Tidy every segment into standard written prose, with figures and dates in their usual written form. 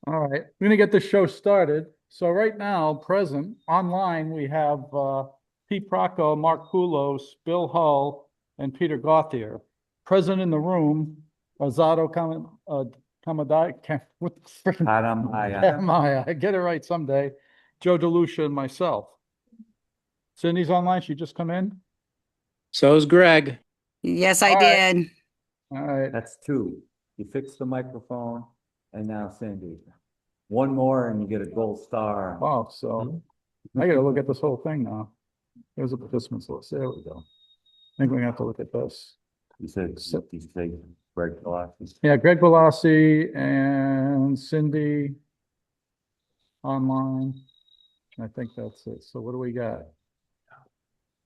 All right, we're gonna get this show started. So right now, present online, we have Pete Procco, Mark Poulos, Bill Hull, and Peter Gauthier. Present in the room, Azado Kamadai, what the freaking Maya, I get it right someday. Joe DeLucia and myself. Cindy's online. She just come in. So's Greg. Yes, I All right. did. All right. That's two. You fix the microphone and now Cindy. One more and you get a gold star. Wow. So I gotta look at this whole thing now. There's a participants list. There we go. I think we're gonna have to look at this. You said, Greg Velocity. Yeah, Greg Velassi and Cindy online. I think that's it. So what do we got?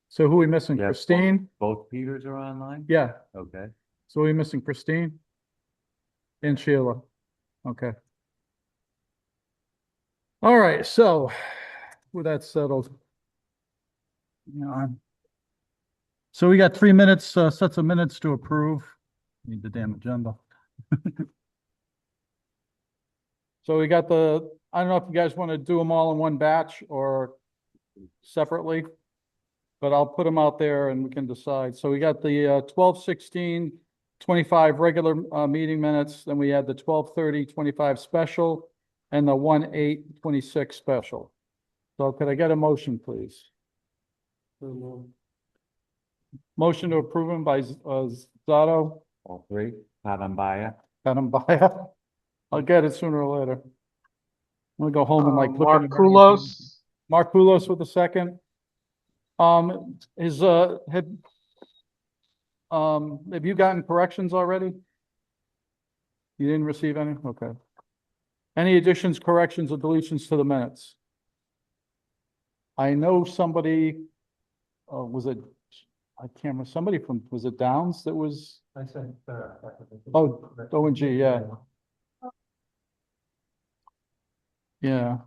So who are we missing? Yeah, Christine? Both Peters are online? Yeah. Okay. So we're missing Christine and Sheila. Okay. All right. So with that settled, so we got 3 minutes, sets of minutes to approve. Need the damn agenda. So we got I don't know if you guys want to do them all in one batch or separately, but I'll put them out there and we can decide. So we got the 12/16/25 regular meeting minutes. Then we had the 12/30/25 special and the 1/8/26 special. So could I get a motion, please? Motion to approve them by Zato, All three. Padambaya. Baya. I'll get it sooner or later. I'm gonna go home and like look at Mark Poulos. Mark Poulos with a second. Have you gotten corrections already? You didn't receive any? Okay. Any additions, corrections, or deletions to the minutes? I know somebody, was it, I can't remember, somebody from, was it Downs that was? I said, Oh, O&G, yeah. Yeah.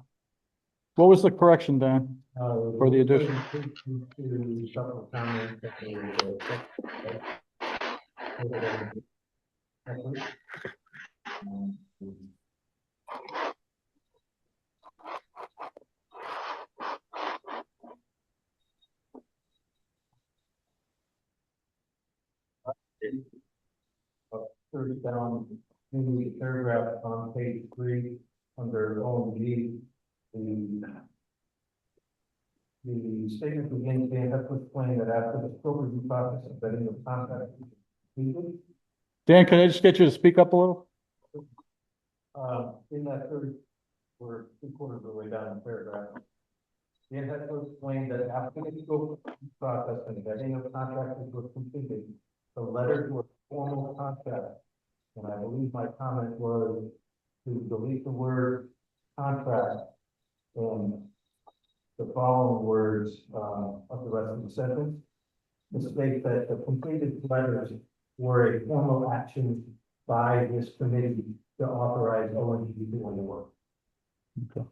What was the correction, Dan? For the addition? Further down in the paragraph on page 3 under OMG, the statement begins, Dan has to explain that after the scope review process of vetting the contract is completed. Dan, can I just get you to speak up a little? In that third, we're 3/4 of the way down the paragraph. Dan has to explain that after the scope review process and vetting of contractors was completed, the letter to a formal contract. And I believe my comment was to delete the word contract and the following words of the rest of the sentence. To state that the completed letters were a formal action by this committee to authorize ONG doing the work. Okay.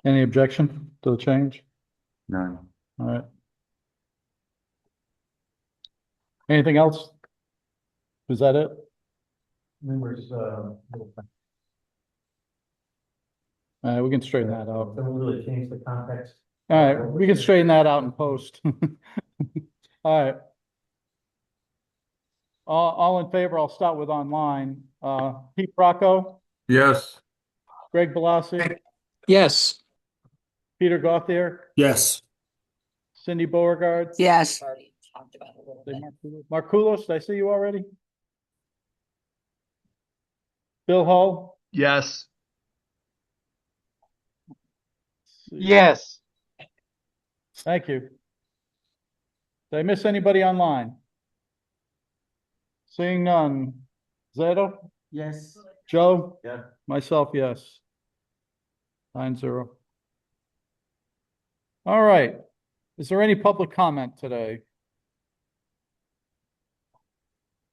Any objection to the change? None. All right. Anything else? Is that it? Numerous, We can straighten that out. don't really change the context. All right, we can straighten that out in post. All right. All in favor, I'll start with online. Pete Procco, Yes. Greg Velassi, Yes. Peter Gauthier, Yes. Cindy Beauregard. Yes. Markulos, did I see you already? Bill Hull? Yes. Yes. Thank you. Did I miss anybody online? Seeing none. Zato? Yes. Joe? Yeah. Myself, yes. 9-0. All right. Is there any public comment today?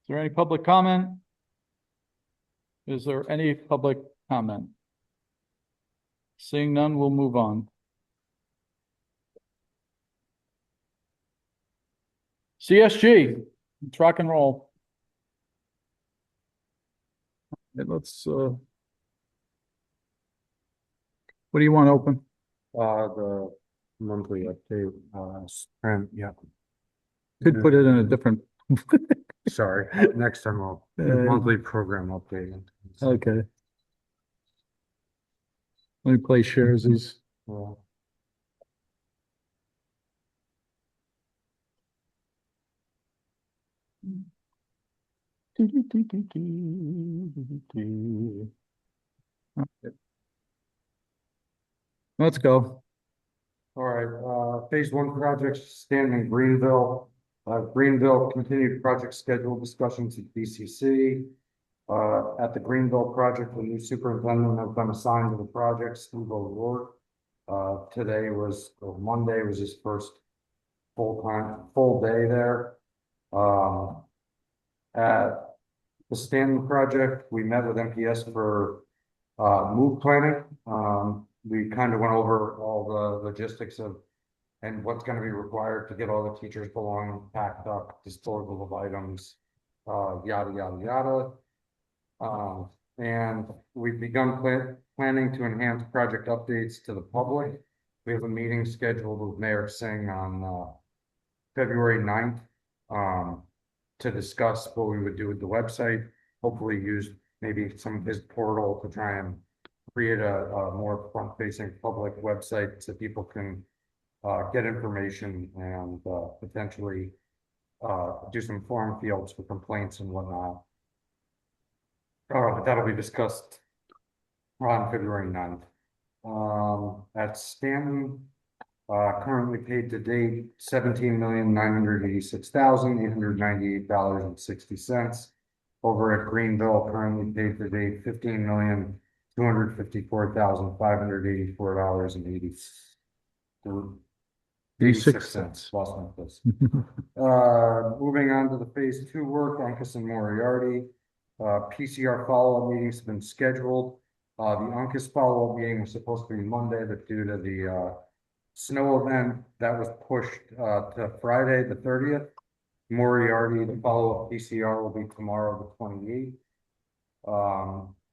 Is there any public comment? Is there any public comment? Seeing none, we'll move on. CSG, it's rock and roll. And let's, what do you want open? The monthly update, print, yeah, Could put it in a different, sorry, next time I'll, Uh, monthly program update. okay. Let me play Sharesies. Well, Let's go. all right, phase one projects stand in Greenville. Greenville continued project schedule discussions at BCC. At the Greenville project, the new superintendent has been assigned to the project, Steve O'Rourke. Today was, or Monday was his first full day there. At the Stanton project, we met with MPS for move planning. We kind of went over all the logistics of and what's going to be required to get all the teachers' belongings packed up, disposal of items, yada, yada, yada. And we've begun planning to enhance project updates to the public. We have a meeting scheduled with Mayor Singh on February 9th to discuss what we would do with the website. Hopefully use maybe some of his portal to try and create a more front-facing public website so people can get information and potentially do some form fields for complaints and whatnot. That'll be discussed on February 9th. At Stanton, currently paid to date $17,986,898.60. Over at Greenville, currently paid to date $15,254,584.86. Lost my place. Moving on to the phase two work, Uncas and Moriarty. PCR follow-up meetings have been scheduled. The Uncas follow-up meeting was supposed to be Monday, but due to the snow event, that was pushed to Friday, the 30th. Moriarty, the follow-up PCR will be tomorrow, the 28th.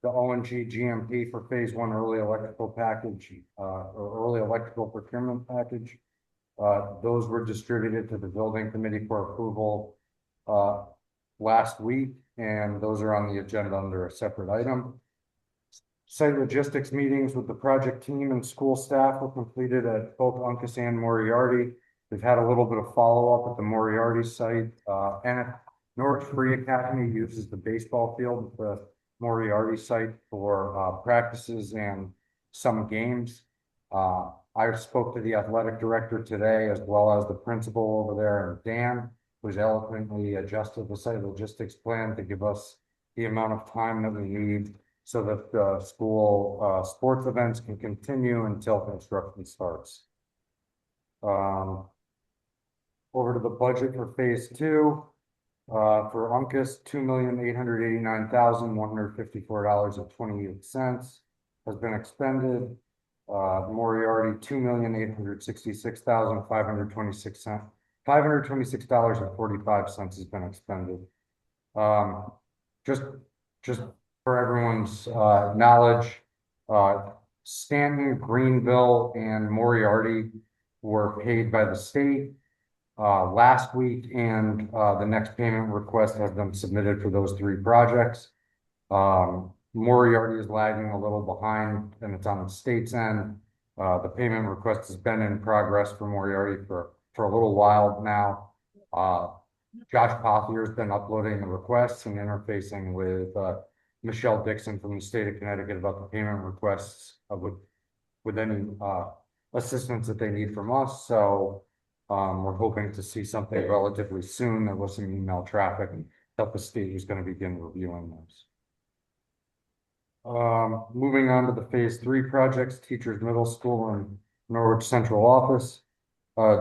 The ONG GMP for phase one early electrical package, or early electrical procurement package. Those were distributed to the building committee for approval last week, and those are on the agenda under a separate item. Site logistics meetings with the project team and school staff were completed at both Uncas and Moriarty. We've had a little bit of follow-up at the Moriarty site, and Norwich Free Academy uses the baseball field at the Moriarty site for practices and some games. I spoke to the athletic director today, as well as the principal over there, and Dan, who's eloquently adjusted the site logistics plan to give us the amount of time that we need so that the school sports events can continue until construction starts. Over to the budget for phase two. For Uncas, $2,889,154.28 has been expended. Moriarty, $2,866,526.45 has been expended. Just for everyone's knowledge, Stanton, Greenville, and Moriarty were paid by the state last week, and the next payment request has been submitted for those three projects. Moriarty is lagging a little behind, and it's on the state's end. The payment request has been in progress for Moriarty for a little while now. Josh Pothier has been uploading the requests and interfacing with Michelle Dixon from the state of Connecticut about the payment requests with any assistance that they need from us. So we're hoping to see something relatively soon. There was some email traffic and that the state is going to begin reviewing those. Moving on to the phase three projects, Teachers Middle School and Norwich Central Office.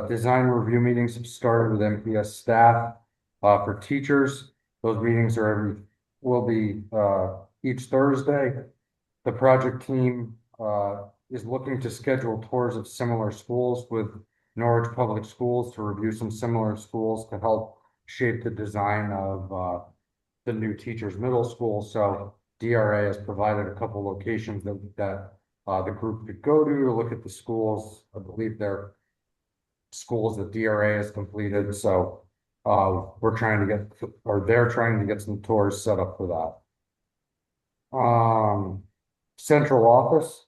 Design review meetings have started with MPS staff for teachers. Those meetings will be each Thursday. The project team is looking to schedule tours of similar schools with Norwich Public Schools to review some similar schools to help shape the design of the new Teachers Middle School. So DRA has provided a couple locations that the group could go to look at the schools. I believe they're schools that DRA has completed, so we're trying to get, or they're trying to get some tours set up for that. Central office,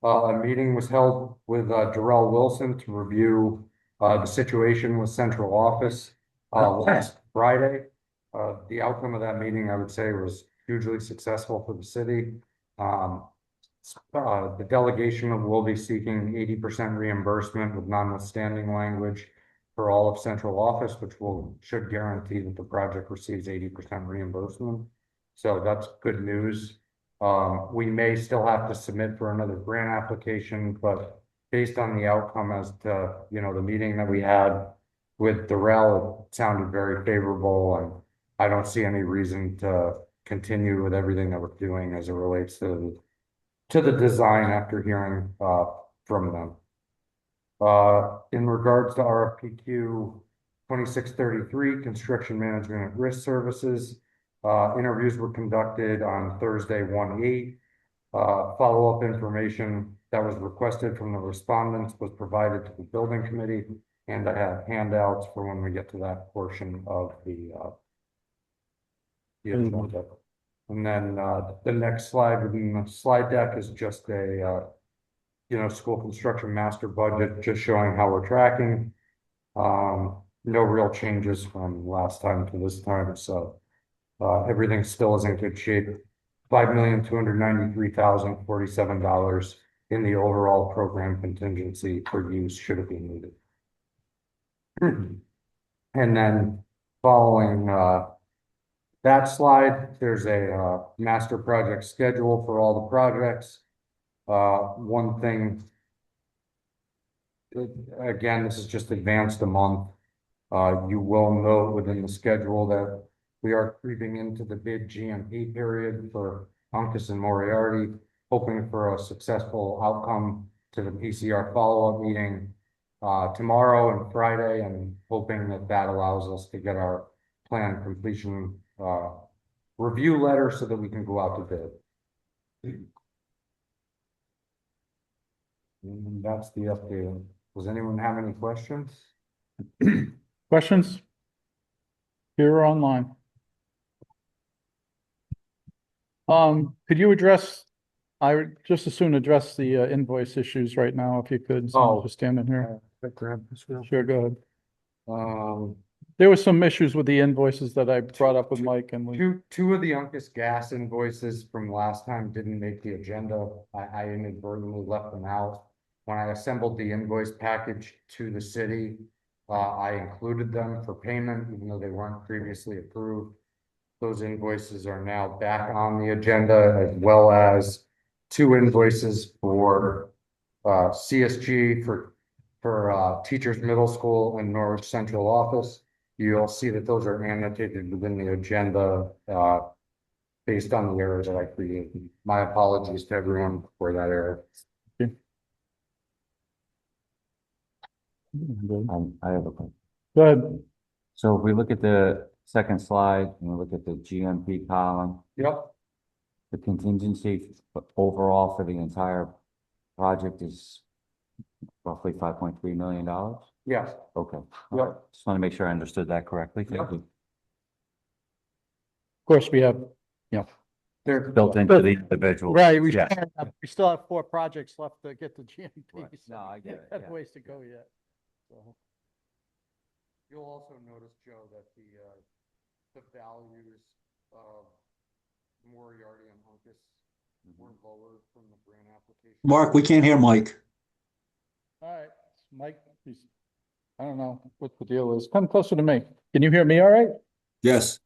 a meeting was held with Darrell Wilson to review the situation with central office last Friday. The outcome of that meeting, I would say, was hugely successful for the city. The delegation will be seeking 80% reimbursement with notwithstanding language for all of central office, which should guarantee that the project receives 80% reimbursement. So that's good news. We may still have to submit for another grant application, but based on the outcome as to, the meeting that we had with Darrell, it sounded very favorable, and I don't see any reason to continue with everything that we're doing as it relates to the design after hearing from them. In regards to RFPQ 2633, construction management at risk services, interviews were conducted on Thursday, 1/8. Follow-up information that was requested from the respondents was provided to the building committee, and I have handouts for when we get to that portion of the agenda. And then the next slide within the slide deck is just a school construction master budget, just showing how we're tracking. No real changes from last time to this time, so everything still is in good shape. $5,293,047 in the overall program contingency for use should it be needed. And then following that slide, there's a master project schedule for all the projects. One thing, again, this is just advanced a month. You will note within the schedule that we are creeping into the bid GMP period for Uncas and Moriarty, hoping for a successful outcome to the PCR follow-up meeting tomorrow and Friday, and hoping that allows us to get our plan completion review letter so that we can go out to bid. And that's the update. Does anyone have any questions? Questions? Here or online? Could you address, I would just as soon address the invoice issues right now, if you could, since Oh. you're standing here. Grab this real Sure, go ahead. quick. There were some issues with the invoices that I brought up with Mike, and we, Two of the Uncas gas invoices from last time didn't make the agenda. I inadvertently left them out. When I assembled the invoice package to the city, I included them for payment, even though they weren't previously approved. Those invoices are now back on the agenda, as well as two invoices for CSG for Teachers Middle School and Norwich Central Office. You'll see that those are annotated within the agenda based on the error that I created. My apologies to everyone for that error. I have a question. go ahead. So if we look at the second slide and we look at the GMP column, Yep, the contingency overall for the entire project is roughly $5.3 million. yes, Okay. Yep. Just want to make sure I understood that correctly. Thank Yep. you. Of course, we have, they're Built into the individual. right, Yeah. we still have 4 projects left to get to GMP. Right. so No, I get it, Have yeah. ways to go yet. So, You'll also notice, Joe, that the values of Moriarty and Uncas were lower from the grant application. Mark, we can't hear Mike. all right, Mike, I don't know what the deal is. Come closer to me. Can you hear me all right? Yes.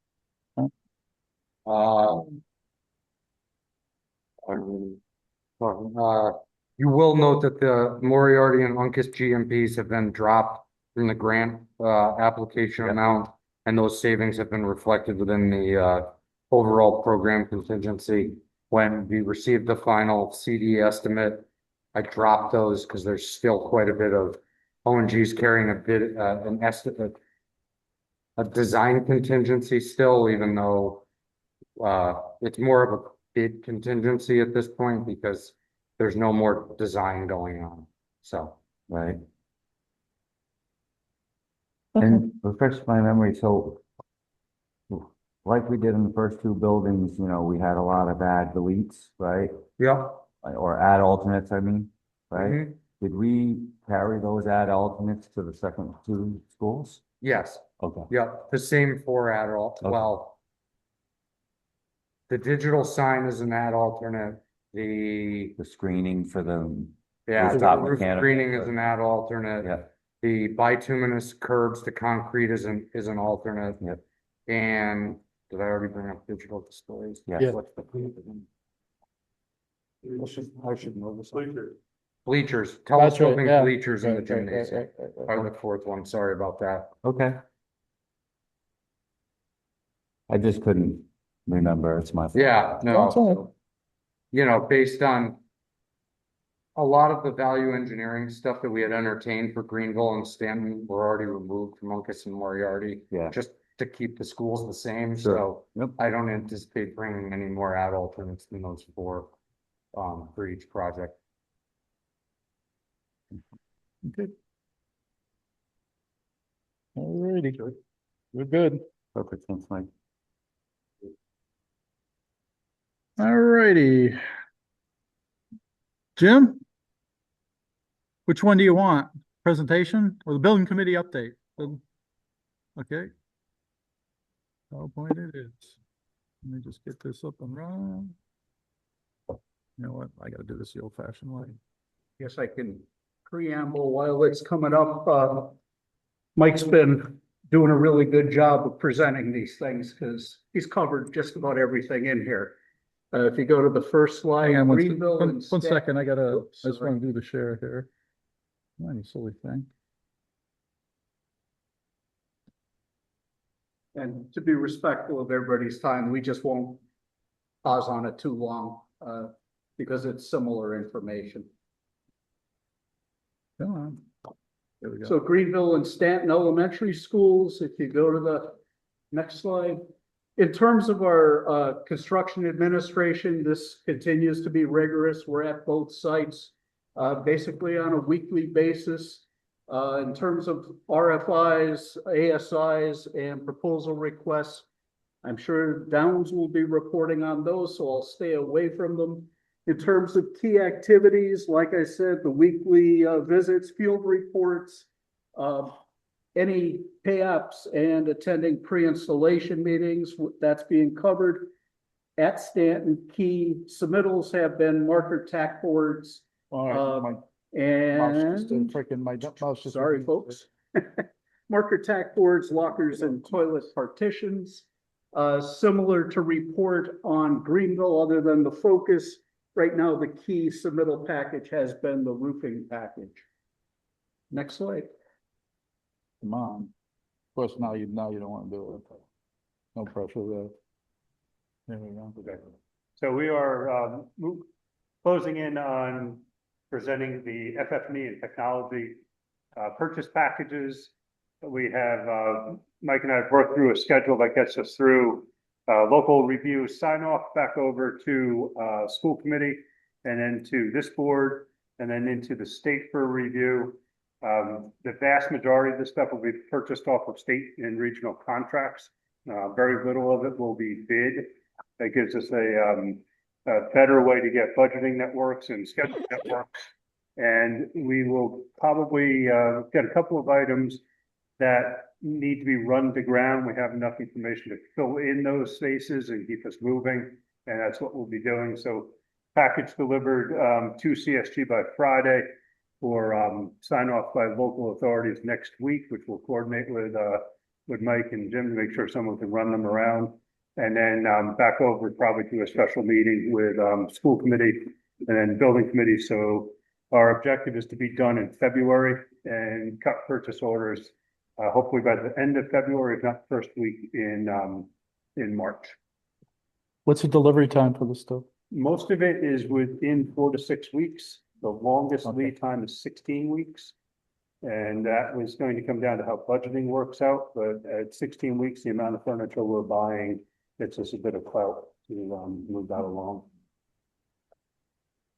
You will note that the Moriarty and Uncas GMPs have been dropped from the grant application amount, and those savings have been reflected within the overall program contingency. When we received the final CD estimate, I dropped those because there's still quite a bit of ONGs carrying a bit an estimate, a design contingency still, even though it's more of a bid contingency at this point because there's no more design going on, so. Right. And refresh my memory, so like we did in the first two buildings, you know, we had a lot of add deletes, right? Yeah. Or add alternates, I mean, right? Mhm. Did we carry those add alternates to the second two schools? Yes, Okay. yeah, the same for adult, Okay. well. The digital sign is an ad alternate, the, The screening for the, yeah, the Rooftop roof mechanical, screening is right. an ad alternate. yeah, The bituminous curbs, the concrete is an alternate. Yep. And did I already bring up digital displays? Yeah. Yeah. What's the- I should know this. Bleachers, That's right, telescoping yeah. bleachers in the Right, right, right, gymnasium right, right, are right. the fourth one, sorry about that. okay. I just couldn't remember, it's my fault. Yeah, That's all right. no. You know, based on a lot of the value engineering stuff that we had entertained for Greenville and Stanton were already removed from Uncas and Moriarty. Yeah. Just to keep the schools the same, Sure. so Yep. I don't anticipate bringing any more ad alternates than those four, for each project. Okay. All righty, we're good. Perfect, thanks, Mike. All righty. Jim? Which one do you want? Presentation or the building committee update? Okay. PowerPoint it is. Let me just get this up and running. You know what? I gotta do this the old fashioned way. Guess I can preamble while it's coming up. Mike's been doing a really good job of presenting these things because he's covered just about everything in here. If you go to the first slide, Hang on Greenville and one Stan- second, I Oops, just sorry. wanna do the share here. Come on, you silly thing. And to be respectful of everybody's time, we just won't pause on it too long, because it's similar information. Come on. There we go. So Greenville and Stanton Elementary Schools, if you go to the next slide. In terms of our construction administration, this continues to be rigorous. We're at both sites basically on a weekly basis. In terms of RFIs, ASIs, and proposal requests, I'm sure Downs will be reporting on those, so I'll stay away from them. In terms of key activities, like I said, the weekly visits, field reports, any pay-ups and attending pre-installation meetings, that's being covered. At Stanton, key submittals have been marker tack boards, All right, my mouse just and freaking, my mouse just. sorry, folks. Marker tack boards, lockers, and toilet partitions. Similar to report on Greenville, other than the focus, right now, the key submittal package has been the roofing package. Next slide. Come on. Of course, now you don't wanna do it. No pressure there. There we go. So we are closing in on presenting the FF&E and technology purchase packages. We have, Mike and I have worked through a schedule that gets us through local review sign off back over to school committee and then to this board and then into the state for review. The vast majority of this stuff will be purchased off of state and regional contracts. Very little of it will be bid. That gives us a better way to get budgeting that works and scheduling that works. And we will probably get a couple of items that need to be run to ground. We have enough information to fill in those spaces and keep us moving. And that's what we'll be doing. So package delivered to CSG by Friday or sign off by local authorities next week, which we'll coordinate with Mike and Jim to make sure someone can run them around. And then back over probably to a special meeting with school committee and then building committee. So our objective is to be done in February and cut purchase orders hopefully by the end of February, if not first week in March. What's the delivery time for this stuff? Most of it is within 4 to 6 weeks. The longest lead time is 16 weeks. And that was going to come down to how budgeting works out. But at 16 weeks, the amount of furniture we're buying, it's just a bit of clout. to, move that along.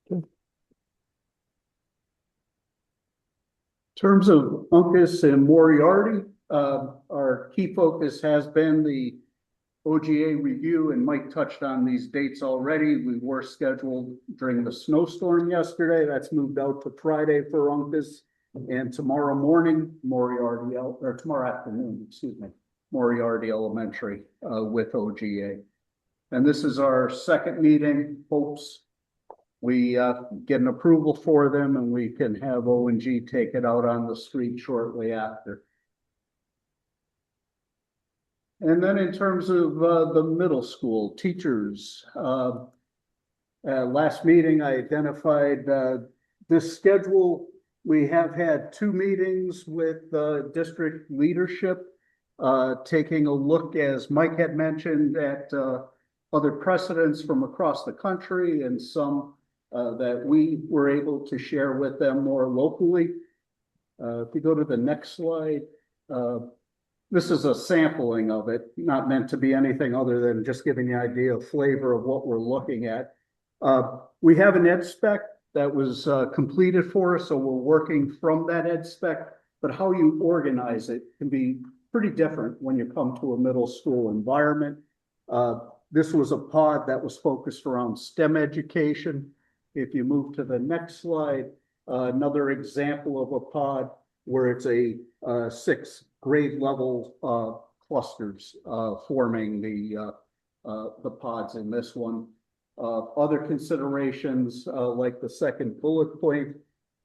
In terms of Uncas and Moriarty, our key focus has been the OGA review, and Mike touched on these dates already. We were scheduled during the snowstorm yesterday. That's moved out to Friday for Uncas. And tomorrow morning, or tomorrow afternoon, excuse me, Moriarty Elementary, with OGA. And this is our second meeting. Hopes we get an approval for them and we can have O&G take it out on the street shortly after. And then in terms of the middle school teachers, last meeting I identified this schedule. We have had 2 meetings with district leadership, taking a look, as Mike had mentioned, at other precedents from across the country and some that we were able to share with them more locally. If you go to the next slide, this is a sampling of it, not meant to be anything other than just giving the idea of flavor of what we're looking at. We have an ed spec that was completed for us, so we're working from that ed spec, but how you organize it can be pretty different when you come to a middle school environment. This was a pod that was focused around STEM education. If you move to the next slide, another example of a pod where it's a 6 grade level clusters forming the pods in this one. Other considerations like the second bullet point,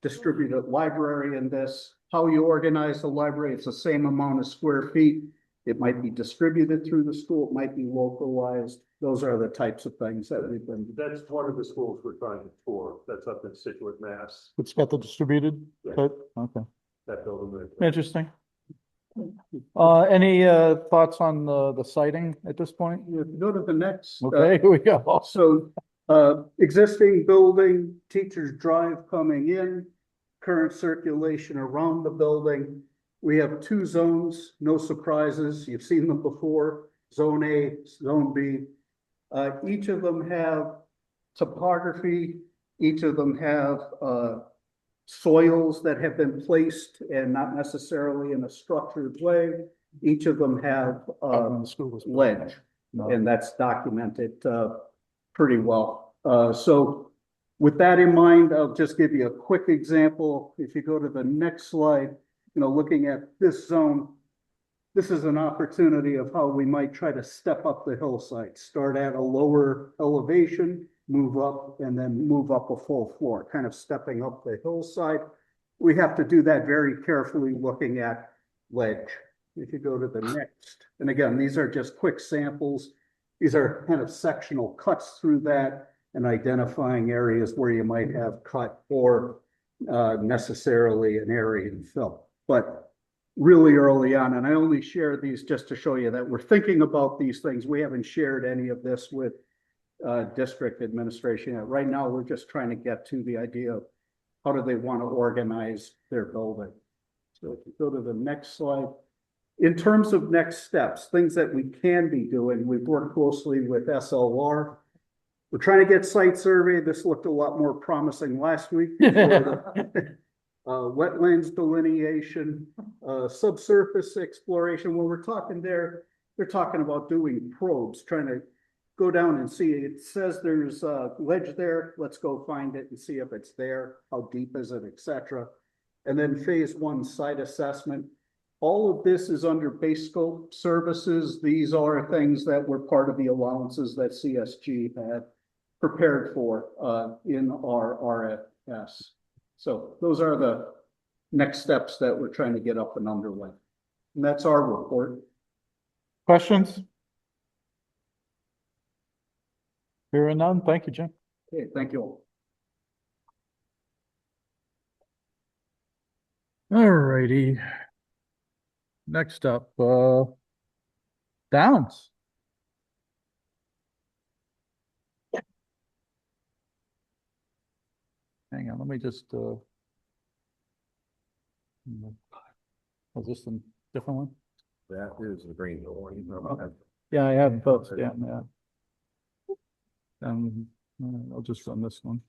distributed library in this. How you organize the library, it's the same amount of square feet. It might be distributed through the school, it might be localized. Those are the types of things that we've been. That's one of the schools we're trying to tour. That's up in Situate, Mass. It's got the distributed, Yeah. but, okay, That building. right there. interesting. Any thoughts on the siting at this point? If you go to the next. Okay, here we go. So, existing building, teachers drive coming in, current circulation around the building. We have 2 zones, no surprises. You've seen them before, Zone A, Zone B. Each of them have topography. Each of them have soils that have been placed and not necessarily in a structured way. Each of them have The school was- ledge, No. and that's documented pretty well. So with that in mind, I'll just give you a quick example. If you go to the next slide, looking at this zone, this is an opportunity of how we might try to step up the hillside, start at a lower elevation, move up, and then move up a full floor, kind of stepping up the hillside. We have to do that very carefully, looking at ledge. If you go to the next, and again, these are just quick samples. These are kind of sectional cuts through that and identifying areas where you might have cut or necessarily an area in fill. But really early on, and I only share these just to show you that we're thinking about these things. We haven't shared any of this with district administration yet. Right now, we're just trying to get to the idea of how do they want to organize their building. So if you go to the next slide. In terms of next steps, things that we can be doing, we've worked closely with SLR. We're trying to get site survey. This looked a lot more promising last week. Wetlands delineation, subsurface exploration. When we're talking there, they're talking about doing probes, trying to go down and see. It says there's ledge there. Let's go find it and see if it's there. How deep is it, etc. And then phase 1 site assessment. All of this is under base scope services. These are things that were part of the allowances that CSG had prepared for in our RFS. So those are the next steps that we're trying to get up and underway. And that's our report. Questions? Hearing none, thank you, Jim. Okay, thank you all. All righty. Next up, Downs. Hang on, let me just, was this a different one? That is the green one. Yeah, I have both, yeah. I'll just run this one.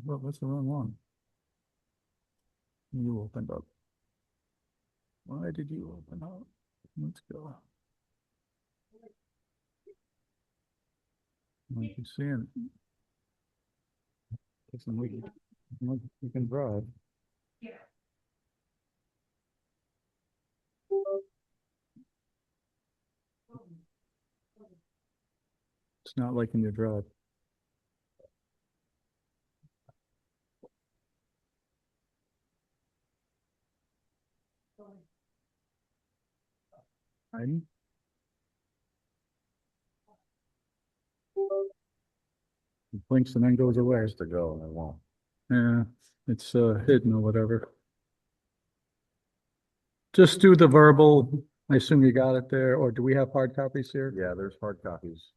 What was the wrong one? You opened up. Why did you open up? Let's go. I can see it. You can drive. It's not liking your drive. Hiding? It blinks and then goes away. To go and I won't. Yeah, it's hidden or whatever. Just do the verbal. I assume you got it there, or do we have hard copies here? Yeah, there's hard copies.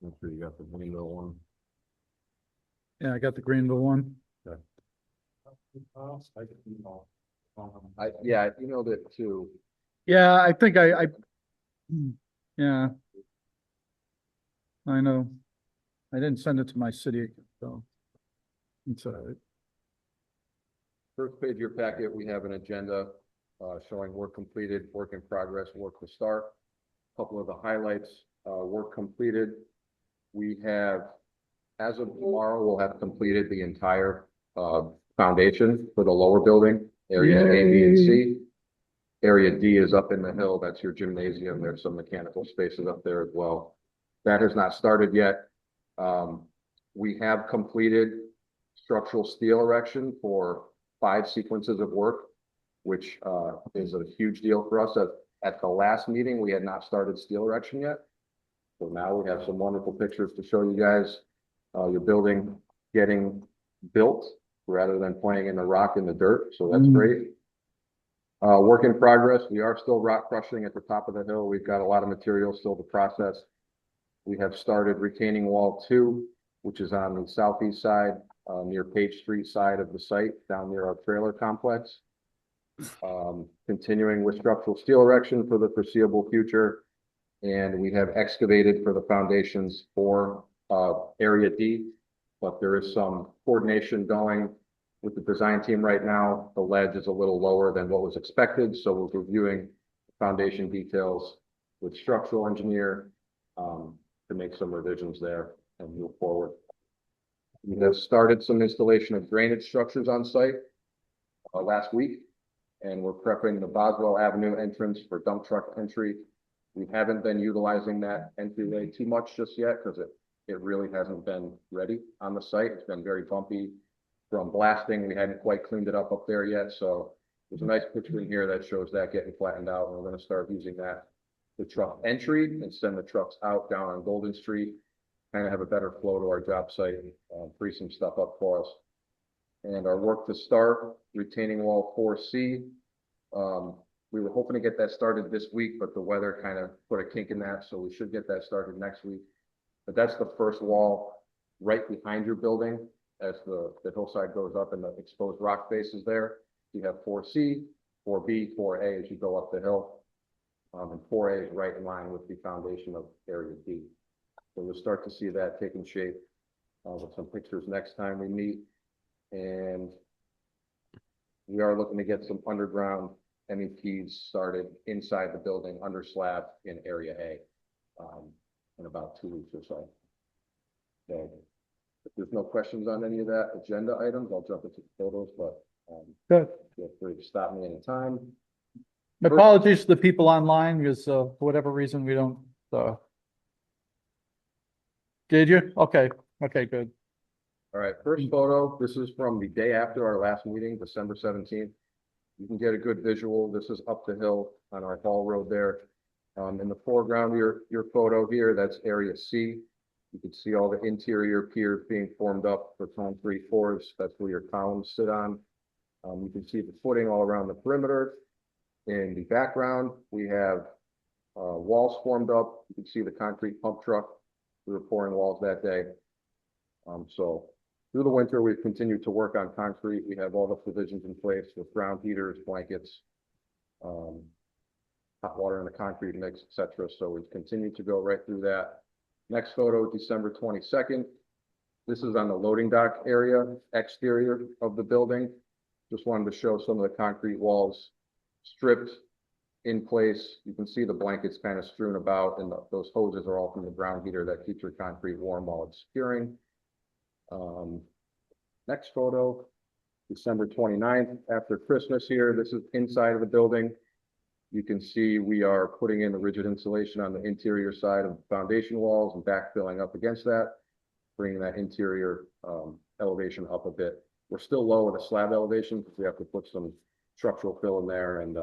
Make sure you got the window one. Yeah, I got the Greenville one. Yeah, I emailed it too. Yeah, I think yeah. I know. I didn't send it to my city, so. It's all right. First page of your packet, we have an agenda showing work completed, work in progress, work to start. Couple of the highlights, work completed. We have, as of tomorrow, we'll have completed the entire foundation for the lower building, areas A, B, and C. Area D is up in the hill. That's your gymnasium. There's some mechanical spaces up there as well. That has not started yet. We have completed structural steel erection for 5 sequences of work, which is a huge deal for us. At the last meeting, we had not started steel erection yet. So now we have some wonderful pictures to show you guys. Your building getting built rather than playing in the rock and the dirt. So that's great. Work in progress. We are still rock crushing at the top of the hill. We've got a lot of material still to process. We have started retaining wall 2, which is on the southeast side, near Page Street side of the site, down near our trailer complex. Continuing with structural steel erection for the foreseeable future. And we have excavated for the foundations for area D, but there is some coordination going with the design team right now. The ledge is a little lower than what was expected, so we're reviewing foundation details with structural engineer to make some revisions there and move forward. We have started some installation of drainage structures on site last week, and we're prepping the Boswell Avenue entrance for dump truck entry. We haven't been utilizing that entryway too much just yet because it really hasn't been ready on the site. It's been very bumpy from blasting. We hadn't quite cleaned it up there yet. So there's a nice picture in here that shows that getting flattened out. And we're going to start using that the truck entry and send the trucks out down on Golden Street, kind of have a better flow to our job site, free some stuff up for us. And our work to start, retaining wall 4C. We were hoping to get that started this week, but the weather kind of put a kink in that. So we should get that started next week. But that's the first wall right behind your building as the hillside goes up and the exposed rock face is there. You have 4C, 4B, 4A as you go up the hill. And 4A is right in line with the foundation of area D. So we'll start to see that taking shape with some pictures next time we meet. And we are looking to get some underground MEPs started inside the building under slab in area A in about 2 weeks or so. So if there's no questions on any of that agenda items, I'll jump into the photos, but Good. feel free to stop me anytime. Apologies to the people online because for whatever reason we don't. Did you? Okay. Okay, good. All right, first photo. This is from the day after our last meeting, December 17th. You can get a good visual. This is up the hill on our Hall Road there. In the foreground, your photo here, that's area C. You can see all the interior piers being formed up for concrete floors. That's where your columns sit on. You can see the footing all around the perimeter. In the background, we have walls formed up. You can see the concrete pump truck. We were pouring walls that day. So through the winter, we've continued to work on concrete. We have all the provisions in place with ground heaters, blankets, hot water in the concrete mix, et cetera. So we've continued to go right through that. Next photo, December 22nd. This is on the loading dock area, exterior of the building. Just wanted to show some of the concrete walls stripped in place. You can see the blankets kind of strewn about, and those hoses are all from the ground heater that keeps your concrete warm while it's curing. Next photo, December 29th, after Christmas here. This is inside of the building. You can see we are putting in the rigid insulation on the interior side of the foundation walls and backfilling up against that, bringing that interior elevation up a bit. We're still low at the slab elevation because we have to put some structural fill in there and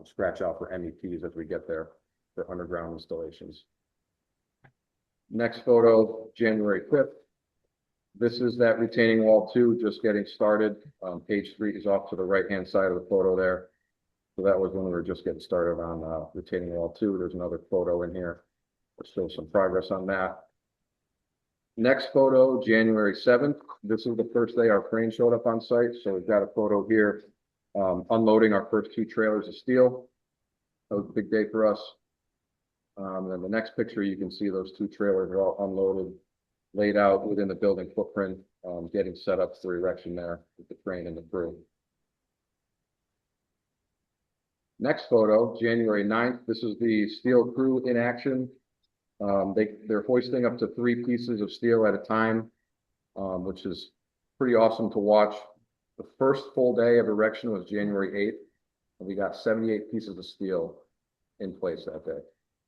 scratch out for MEPs as we get there for underground installations. Next photo, January 5th. This is that retaining wall 2, just getting started. Page 3 is off to the right-hand side of the photo there. So that was when we were just getting started on retaining wall 2. There's another photo in here. There's still some progress on that. Next photo, January 7th. This is the first day our crane showed up on site. So we've got a photo here unloading our first 2 trailers of steel. That was a big day for us. Then the next picture, you can see those 2 trailers are all unloaded, laid out within the building footprint, getting set up for erection there with the crane and the crew. Next photo, January 9th. This is the steel crew in action. They're hoisting up to 3 pieces of steel at a time, which is pretty awesome to watch. The first full day of erection was January 8th, and we got 78 pieces of steel in place that day.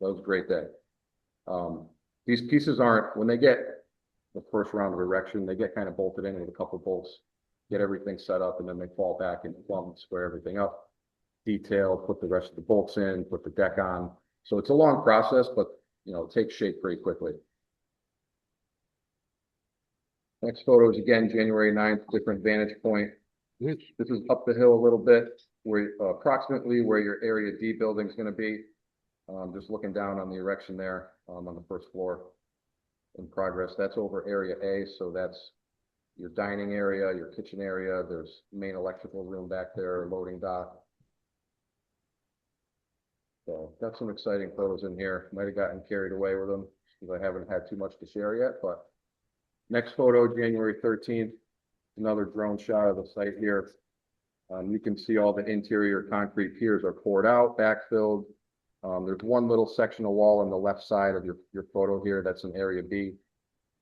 That was a great day. These pieces aren't, when they get the first round of erection, they get kind of bolted in with a couple bolts, get everything set up, and then they fall back and plumb, square everything up, detail, put the rest of the bolts in, put the deck on. So it's a long process, but you know, it takes shape pretty quickly. Next photo is again January 9th, different vantage point. This is up the hill a little bit, where approximately where your area D building is going to be. Just looking down on the erection there on the first floor in progress. That's over area A, so that's your dining area, your kitchen area. There's main electrical room back there, loading dock. So got some exciting photos in here. Might have gotten carried away with them because I haven't had too much to share yet. But next photo, January 13th, another drone shot of the site here. You can see all the interior concrete piers are poured out, backfilled. There's one little section of wall on the left side of your photo here. That's in area B.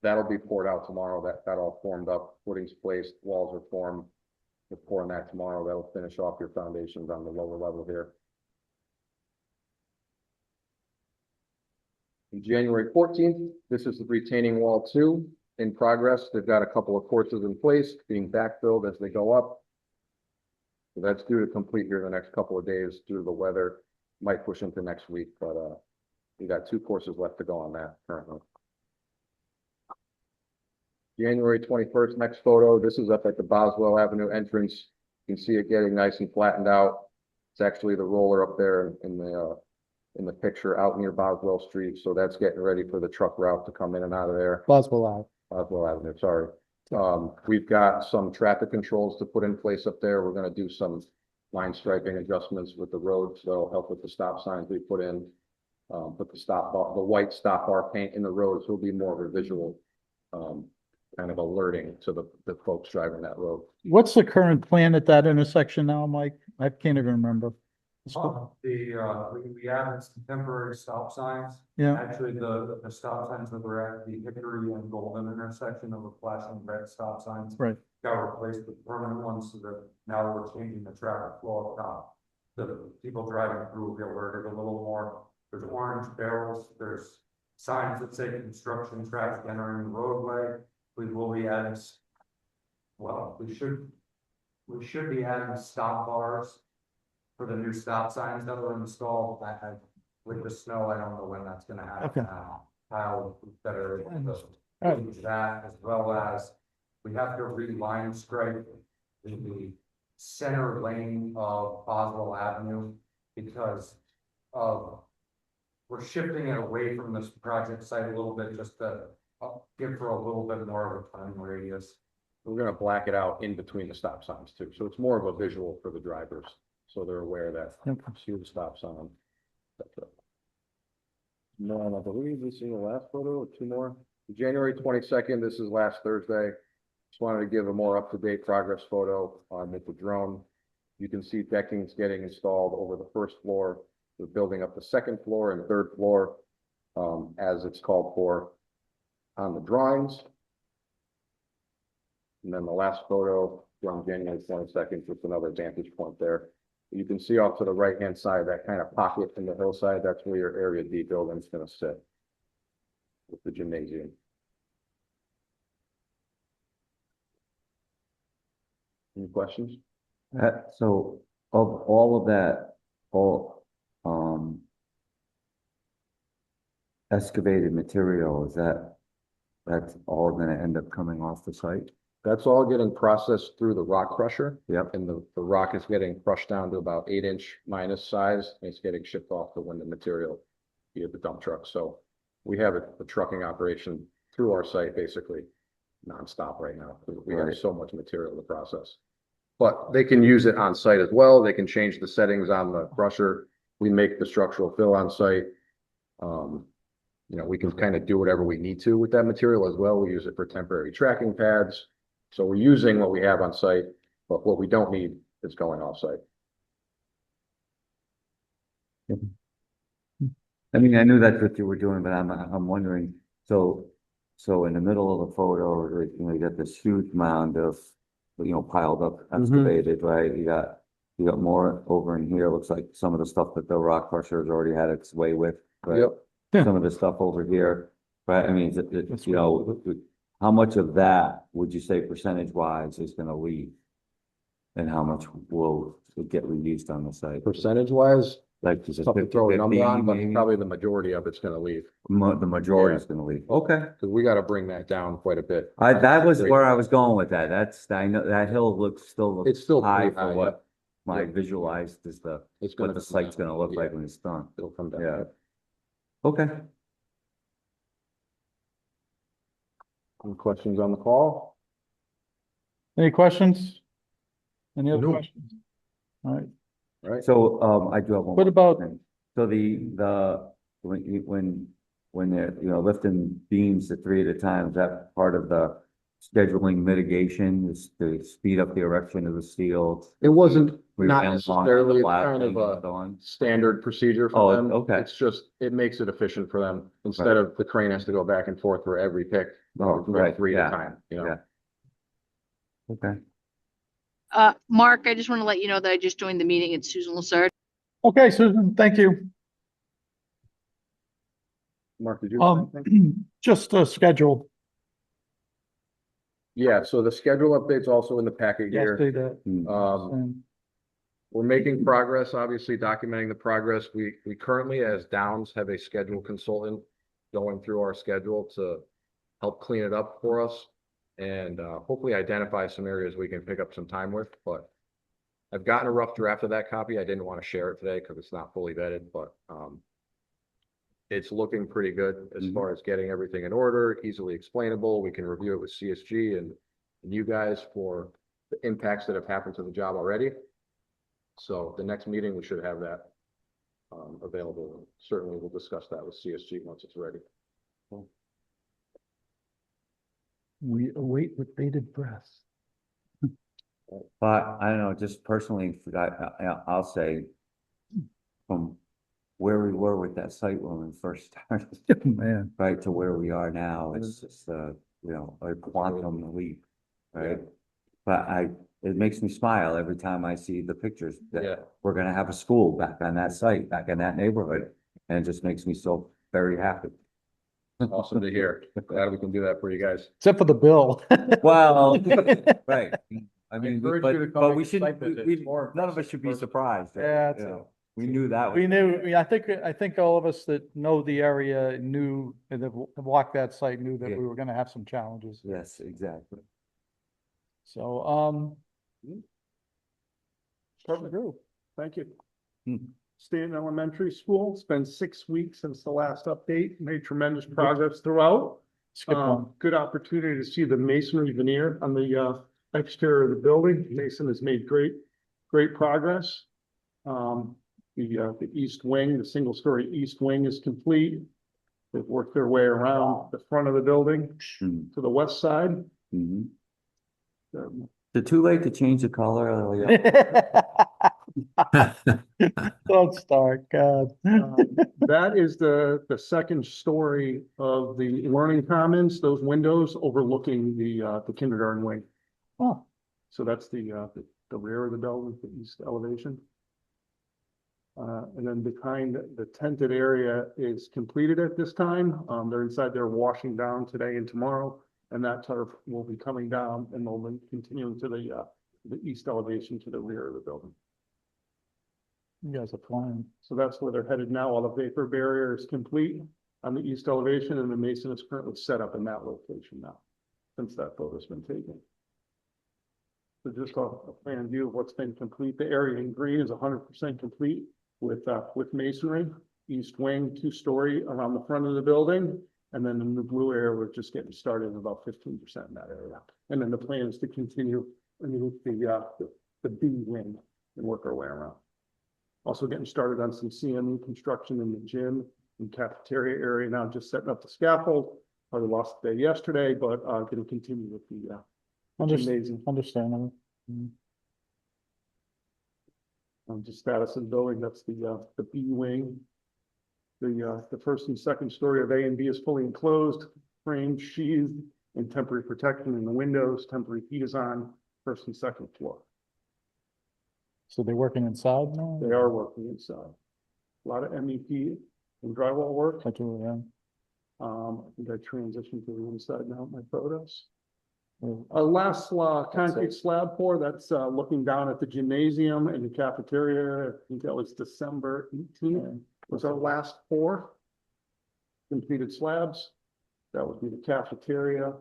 That'll be poured out tomorrow. That got all formed up, footings placed, walls are formed. We're pouring that tomorrow. That'll finish off your foundations on the lower level here. January 14th, this is the retaining wall 2 in progress. They've got a couple of courses in place being backfilled as they go up. So that's due to complete here in the next couple of days due to the weather. Might push into next week, but we got 2 courses left to go on that currently. January 21st, next photo. This is up at the Boswell Avenue entrance. You can see it getting nice and flattened out. It's actually the roller up there in the picture out near Boswell Street. So that's getting ready for the truck route to come in and out of there. Boswell Avenue, sorry. We've got some traffic controls to put in place up there. We're going to do some line striping adjustments with the road, so it'll help with the stop signs we put in. Put the white stop bar paint in the road, so it'll be more of a visual kind of alerting to the folks driving that road. What's the current plan at that intersection now, Mike? I can't even remember. We added some temporary stop signs. Yeah, Actually, the stop signs that were at the Hickory and Golden intersection of the flashing red stop signs. right. Got replaced with permanent ones so that now we're changing the traffic flow up top. So the people driving through will be alerted a little more. There's orange barrels, there's signs that say construction traffic entering the roadway. We will be adding, well, we should be adding stop bars for the new stop signs that are installed. With the snow, I don't know when that's gonna happen. Okay. How better All that, as well as we have to reline stripe the center lane of Boswell Avenue because we're shifting it away from this project site a little bit just to I'll give her a little bit more of a time radius. We're gonna black it out in between the stop signs too, so it's more of a visual for the drivers, so they're aware that, see the stop sign. No, and I believe this is the last photo, or two more. January 22nd, this is last Thursday. Just wanted to give a more up-to-date progress photo with the drone. You can see decking's getting installed over the first floor. We're building up the second floor and third floor, as it's called for on the drawings. And then the last photo from January 22nd, just another vantage point there. You can see off to the right-hand side, that kind of pocket in the hillside, that's where your Area D building is gonna sit with the gymnasium. Any questions? So of all of that, excavated material, that's all gonna end up coming off the site? That's all getting processed through the rock crusher. Yep. And the rock is getting crushed down to about 8-inch minus size, and it's getting shipped off to Wyndham Material via the dump truck. So we have a trucking operation through our site basically nonstop right now. We have Right. so much material to process. But they can use it on site as well. They can change the settings on the crusher. We make the structural fill on site. You know, we can kind of do whatever we need to with that material as well. We use it for temporary tracking pads. So we're using what we have on site, but what we don't need is going off site. I mean, I knew that's what you were doing, but I'm wondering, so in the middle of the photo, you know, you got this huge mound of, you know, piled up, excavated, right? You got more over in here. Looks like some of the stuff that the rock crusher has already had its way with, right? Yep. Some of the stuff over here, right? I mean, you know, how much of that would you say percentage wise is gonna leave? And how much will get released on the site? Percentage wise, Like, just tough to throw a number on, but maybe? probably the majority of it's gonna leave. The majority is gonna leave. Okay. Because we gotta bring that down quite a bit. That was where I was going with that. I know that hill still looks It's still high pretty for high, what my yeah. visualized is It's what gonna the come site's down. gonna look Yeah. like when it's done. It'll come down. Yeah. Okay. Any questions on the call? Any questions? Any other No. questions? All right. Right? So, I do have one. What more about- thing. So when they're, you know, lifting beams at 3 at a time, is that part of the scheduling mitigation, is to speed up the erection of the steel? It wasn't, We not ran necessarily, it's along kind the of flat a on. standard procedure Oh, for them. okay. It's just, it makes it efficient for them. Instead of the crane has to go back and forth for every pick. Oh, we can go right, 3 at yeah, a time, you know? yeah. Okay. Mark, I just want to let you know that I just joined the meeting. It's Susan Lassard. Okay, Susan, thank you. Mark, did you? have anything? Just scheduled. Yeah, so the schedule update's also in the packet Yes, here. they did. Um, we're making progress, obviously documenting the progress. We currently, as Downs, have a schedule consultant going through our schedule to help clean it up for us and hopefully identify some areas we can pick up some time with, but I've gotten a rough draft of that copy. I didn't want to share it today because it's not fully vetted, but it's looking pretty good as far as getting everything in order, easily explainable. We can review it with CSG and you guys for the impacts that have happened to the job already. So the next meeting, we should have that available. Certainly we'll discuss that with CSG once it's ready. We await with bated breath. But I don't know, just personally, I'll say from where we were with that site when we first started, Man. right, to where we are now, it's just, you know, a quantum leap, right? But it makes me smile every time I see the pictures Yeah. that we're gonna have a school back on that site, back in that neighborhood. And it just makes me so very happy. Awesome to hear. Glad we can do that for you guys. Except for the bill. Well, right. I mean, encourage you to come but make we a shouldn't, site visit. we, It's more none of us should be impressive. surprised. Yeah, you it's know. We knew that. We was- knew, I think all of us that know the area knew, and have walked that site, knew that Yeah. we were gonna have some challenges. Yes, exactly. So, Perfect. Thank you. Hmm. Stanton Elementary School, it's been 6 weeks since the last update, made tremendous progress throughout. Skip one. Good opportunity to see the masonry veneer on the exterior of the building. Mason has made great progress. The east wing, the single-story east wing is complete. They've worked their way around the front of the building Mhm. to the west side. Mhm. Um, Is it too late to change the color of the? Don't start, God. That is the second story of the learning commons, those windows overlooking the kindergarten wing. Oh, So that's the rear of the building, the east elevation. And then behind the tented area is completed at this time. They're inside there washing down today and tomorrow. And that turf will be coming down and will then continue to the east elevation to the rear of the building. you guys are flying. So that's where they're headed now. All the vapor barrier is complete on the east elevation and the mason is currently set up in that location now, since that photo's been taken. So just a plan view of what's been complete. The area in green is 100% complete with masonry, east wing, 2-story around the front of the building. And then in the blue area, we're just getting started about 15% in that area. And then the plan is to continue underneath the B wing and work our way around. Also getting started on some CME construction in the gym and cafeteria area now, just setting up the scaffold. Probably lost a day yesterday, but going to continue with the gymnasium. Understandable. Just status of the building, that's the B wing. The first and second story of A and B is fully enclosed, framed, sheathed, and temporary protection in the windows. Temporary heat is on first and second floor. So they're working inside now? They are working inside. A lot of MEP and drywall work. Like, yeah. I think I transitioned to the inside now, my photos. Well, Last concrete slab pour, that's looking down at the gymnasium and the cafeteria. I think that was December 18th was our last pour. Completed slabs. That would be the cafeteria.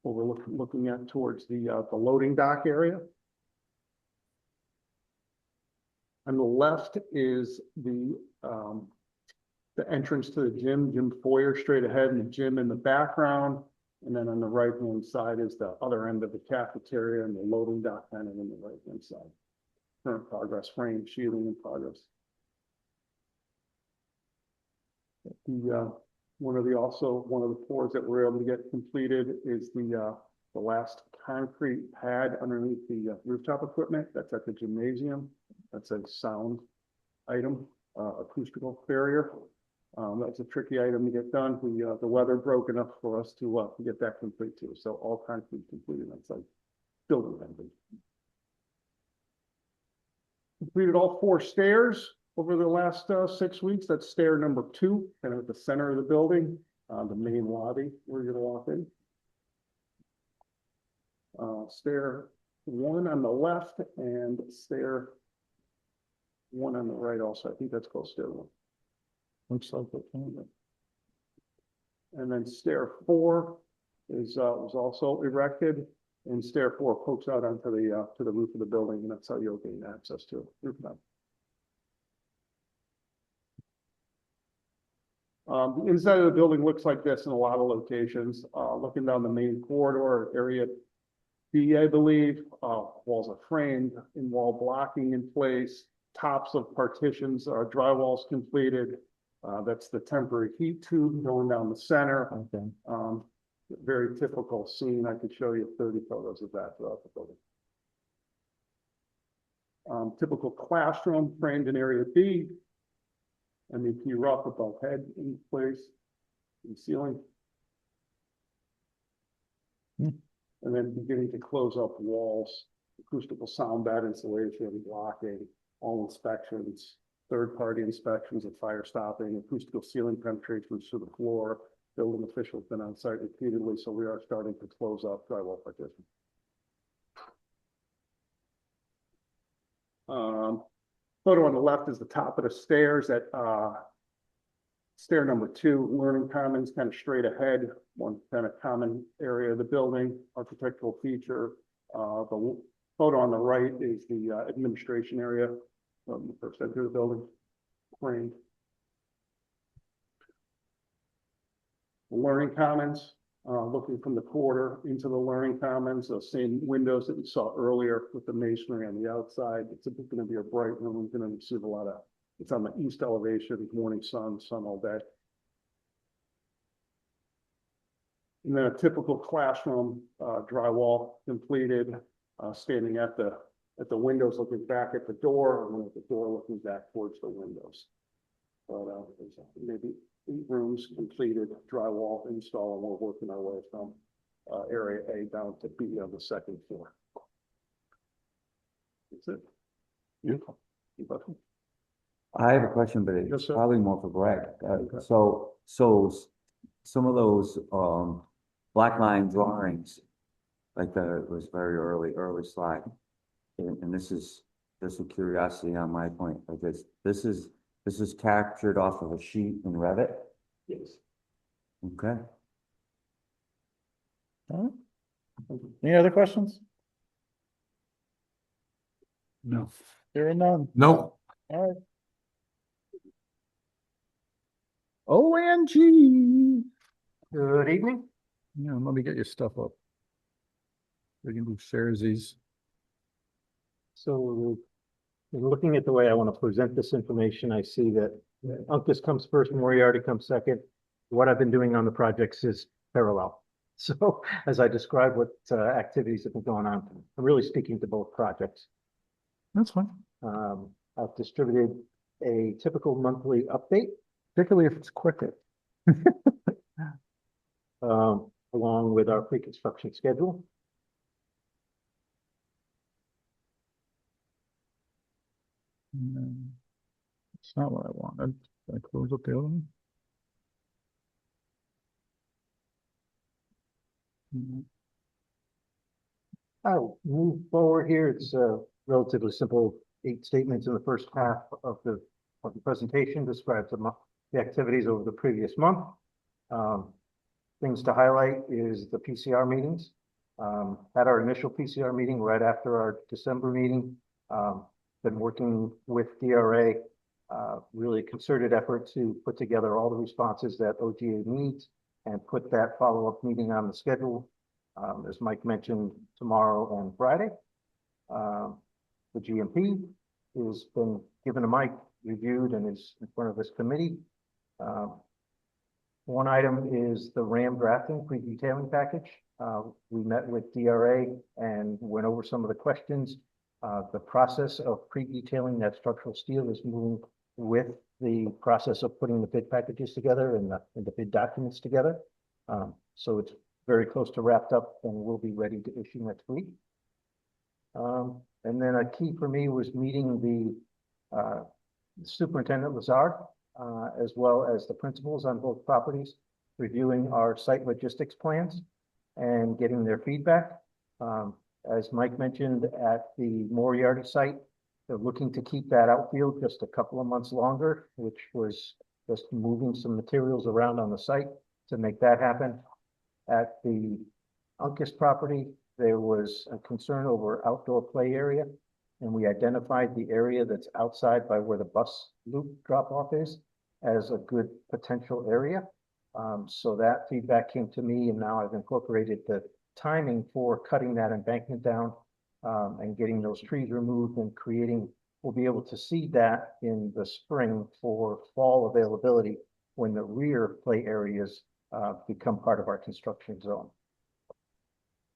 What we're looking at towards the loading dock area. On the left is the entrance to the gym foyer straight ahead, and the gym in the background. And then on the right-hand side is the other end of the cafeteria and the loading dock kind of in the right-hand side. Current progress, frame, shielding in progress. One of the pours that we're able to get completed is the last concrete pad underneath the rooftop equipment. That's at the gymnasium. That's a sound item, acoustical barrier. That's a tricky item to get done. The weather broke enough for us to get that complete too. So all concrete completed on site. Building ended. Completed all 4 stairs over the last 6 weeks. That's stair number 2, kind of at the center of the building, the main lobby where you're gonna walk in. Stair 1 on the left and stair 1 on the right also. I think that's called stair 1. looks like it. And then stair 4 is was also erected, and stair 4 pokes out onto the roof of the building, and that's how you'll gain access to it. Rooftop. The inside of the building looks like this in a lot of locations. Looking down the main corridor, area B, I believe, walls are framed, in wall blocking in place, tops of partitions, drywalls completed. That's the temporary heat tube going down the center. Okay. Very typical scene. I could show you 30 photos of that throughout the building. Typical classroom framed in area B. MEP rough above head in place, and ceiling. And then beginning to close up walls, acoustical sound bed insulation, blocking, all inspections, third-party inspections of fire stopping, acoustical ceiling penetrations to the floor. Building officials been on site repeatedly, so we are starting to close up drywall partition. Photo on the left is the top of the stairs at stair number 2, learning commons, kind of straight ahead, one kind of common area of the building, architectural feature. The photo on the right is the administration area, the first entry of the building, framed. Learning Commons, looking from the quarter into the Learning Commons, those same windows that we saw earlier with the masonry on the outside. It's going to be a bright room. We're going to receive a lot of, it's on the east elevation, morning sun all day. And then a typical classroom, drywall completed, standing at the windows, looking back at the door, and then at the door looking back towards the windows. But there's maybe 8 rooms completed, drywall install, and we're working our way from area A down to B on the 2nd floor. That's it. Beautiful. I have a question, but Yes, it's sir. probably more for Greg. Okay. So some of those, black line drawings, like it was very early slide. And this is just a curiosity on my point, like this is captured off of a sheet in Revit? Yes. Okay. Any other questions? No. There are none. No. All right. OMG. Good evening. Yeah, let me get your stuff up. We can do sharesies. So looking at the way I want to present this information, I see that Uncas comes first, Moriarty comes second. What I've been doing on the projects is parallel. So as I describe what activities have been going on, I'm really speaking to both projects. That's fine. I've distributed a typical monthly update, Particularly if it's quicker. along with our pre-construction schedule. It's not what I wanted. Did I close up the other one? I'll move forward here. It's a relatively simple 8 statements in the first half of the presentation, describes the activities over the previous month. Things to highlight is the PCR meetings. Had our initial PCR meeting right after our December meeting. Been working with DRA, really concerted effort to put together all the responses that OGA needs and put that follow-up meeting on the schedule. As Mike mentioned, tomorrow and Friday. The GMP has been given to Mike, reviewed, and is in front of this committee. One item is the RAM drafting pre-detailing package. We met with DRA and went over some of the questions. The process of pre-detailing that structural steel is moving with the process of putting the bid packages together and the bid documents together. So it's very close to wrapped up and we'll be ready to issue next week. And then a key for me was meeting the Superintendent Lazard, as well as the principals on both properties, reviewing our site logistics plans and getting their feedback. As Mike mentioned, at the Moriarty site, they're looking to keep that outfield just a couple of months longer, which was just moving some materials around on the site to make that happen. At the Uncas property, there was a concern over outdoor play area, and we identified the area that's outside by where the bus loop drop-off is as a good potential area. So that feedback came to me, and now I've incorporated the timing for cutting that embankment down and getting those trees removed and creating, we'll be able to seed that in the spring for fall availability when the rear play areas become part of our construction zone.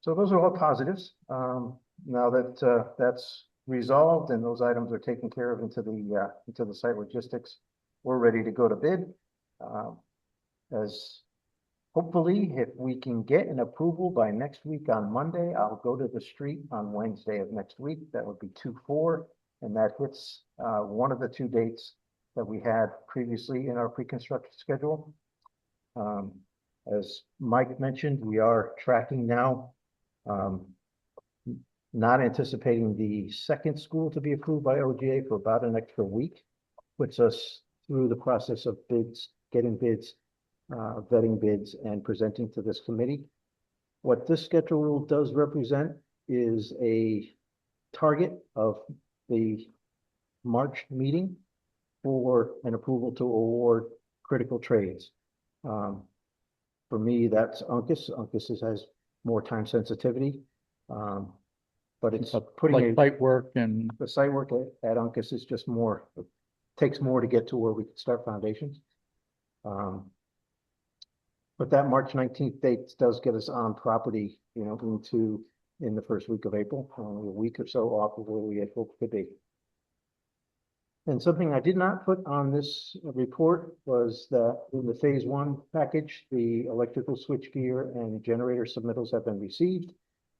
So those are all positives. Now that that's resolved and those items are taken care of into the site logistics, we're ready to go to bid. As hopefully, if we can get an approval by next week on Monday, I'll go to the street on Wednesday of next week. That would be 2/4, and that hits one of the 2 dates that we had previously in our pre-construction schedule. As Mike mentioned, we are tracking now, not anticipating the second school to be approved by OGA for about an extra week, puts us through the process of bids, getting bids, vetting bids, and presenting to this committee. What this schedule does represent is a target of the March meeting for an approval to award critical trades. For me, that's Uncas. Uncas has more time sensitivity. But it's putting Like site work and, the site work at Uncas is just more, it takes more to get to where we can start foundations. But that March 19th date does get us on property, you know, in the first week of April, a week or so off of where we had hoped to be. And something I did not put on this report was that in the phase 1 package, the electrical switchgear and generator submittals have been received,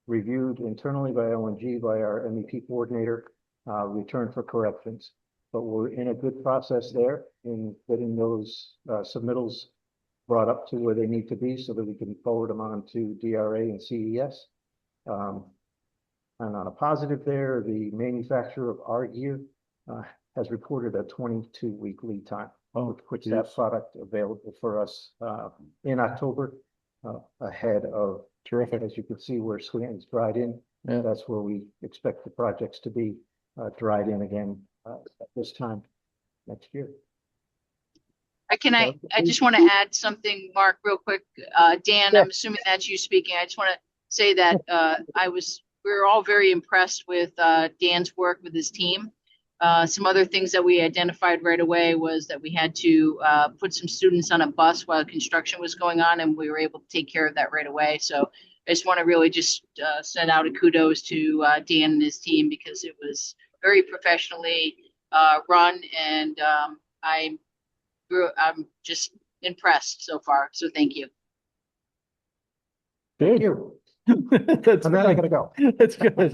reviewed internally by LNG by our MEP coordinator, returned for corrections. But we're in a good process there in getting those submittals brought up to where they need to be so that we can forward them on to DRA and CES. And on a positive there, the manufacturer of our gear has reported a 22-week lead time, which puts that product available for us in October, ahead of. terrific. As you can see where Scranton's dried in, Yeah. that's where we expect the projects to be dried in again at this time next year. I just want to add something, Mark, real quick. Dan, I'm assuming that's you speaking. I just want to say that we were all very impressed with Dan's work with his team. Some other things that we identified right away was that we had to put some students on a bus while construction was going on, and we were able to take care of that right away. So I just want to really just send out a kudos to Dan and his team, because it was very professionally run, and I'm just impressed so far. So thank you. Thank you. That's And then I good. gotta go. That's good.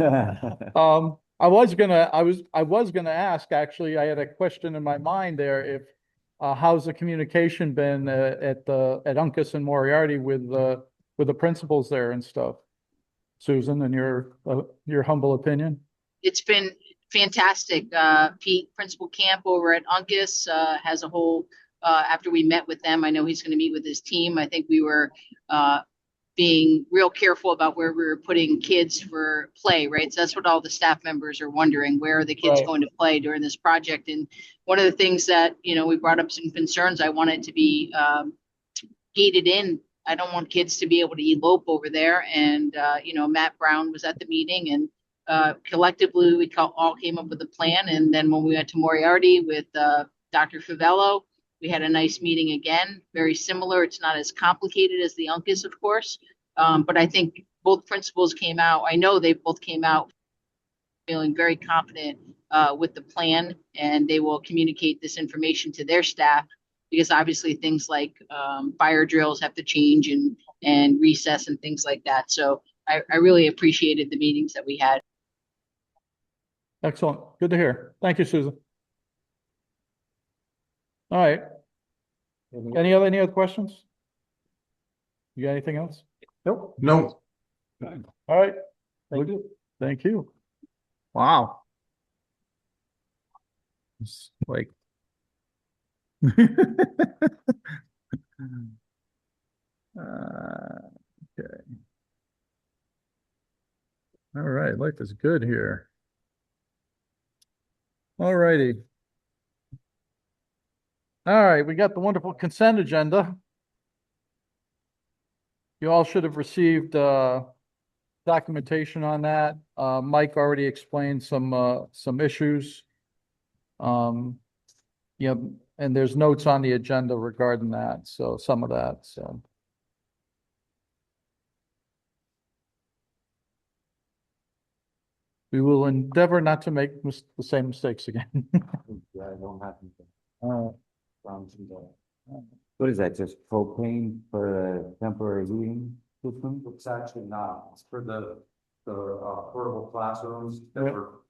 I was gonna ask, actually, I had a question in my mind there, if how's the communication been at Uncas and Moriarty with the principals there and stuff? Susan, in your humble opinion? It's been fantastic. Pete, Principal Camp over at Uncas, has a whole, after we met with them, I know he's going to meet with his team. I think we were being real careful about where we were putting kids for play, right? So that's what all the staff members are wondering, where are the kids Right. going to play during this project? And one of the things that, we brought up some concerns, I want it to be gated in. I don't want kids to be able to elope over there. And, Matt Brown was at the meeting, and collectively we all came up with a plan. And then when we went to Moriarty with Dr. Favello, we had a nice meeting again, very similar. It's not as complicated as the Uncas, of course, but I think both principals came out. I know they both came out feeling very confident with the plan, and they will communicate this information to their staff, because obviously things like fire drills have to change and recess and things like that. So I really appreciated the meetings that we had. Excellent. Good to hear. Thank you, Susan. All right. Any other questions? You got anything else? Nope. No. All right. Thank you. Thank you. Wow. It's like. Okay. All right, life is good here. All righty. All right, we got the wonderful consent agenda. You all should have received documentation on that. Mike already explained some issues. Yeah, and there's notes on the agenda regarding that, so some of that, so. We will endeavor not to make the same mistakes again. Yeah, I don't have anything. What is that, just propane for a temporary heating system? It's actually not, it's for the portable classrooms that Yeah. were.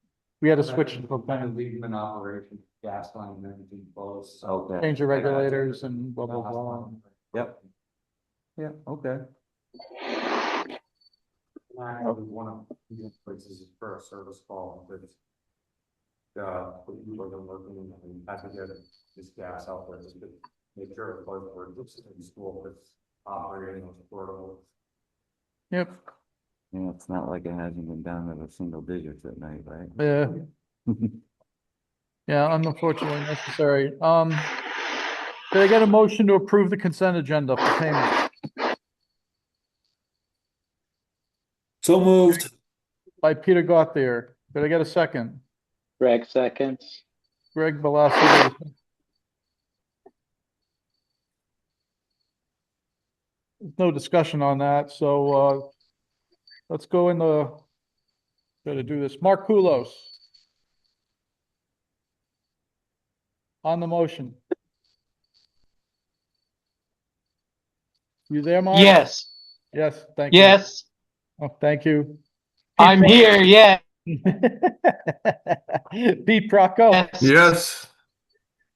We had to switch, Kind of leave them in operation, gas line and everything closed. So Okay, change the regulators and blah, blah, blah. yep. Yeah, okay. Actually, one of these places is for a service call, but it's we were working and I had to get this gas out there just to make sure it was in school, but it's operating on portable. Yep, Yeah, it's not like it hasn't been down to the single digits at night, right? yeah, yeah, unfortunately necessary. Did I get a motion to approve the consent agenda for payment? So moved. by Peter Gauthier. Did I get a second? Greg seconds. Greg Velocity. No discussion on that, so, let's go in the, gotta do this. Mark Kulos. On the motion. You there, Mark? Yes, Yes, thank you. yes, Oh, thank you. I'm here, yeah. Pete Procco, Yes.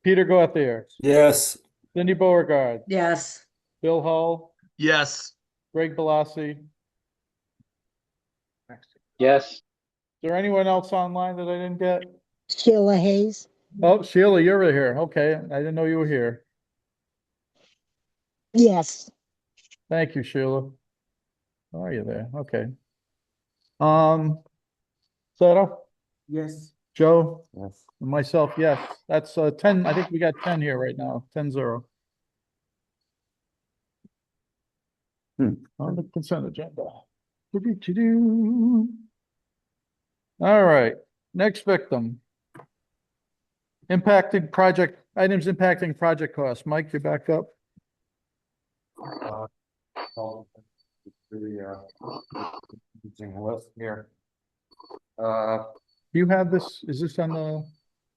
Peter Gauthier, Yes. Cindy Beauregard, Yes. Bill Hull, Yes. Greg Bellassi. Yes, Is there anyone else online that I didn't get? Sheila Hayes. Oh, Sheila, you're here. Okay, I didn't know you were here. Yes. Thank you, Sheila. How are you there? Okay. Seta, Yes. Joe, Yes. and myself, yes. That's 10. I think we got 10 here right now. 10-0. On the consent agenda. Do-do-do-do. All right, next victim. Impacting project, items impacting project costs. Mike, you're back up. Using list here. Do you have this? Is this on the?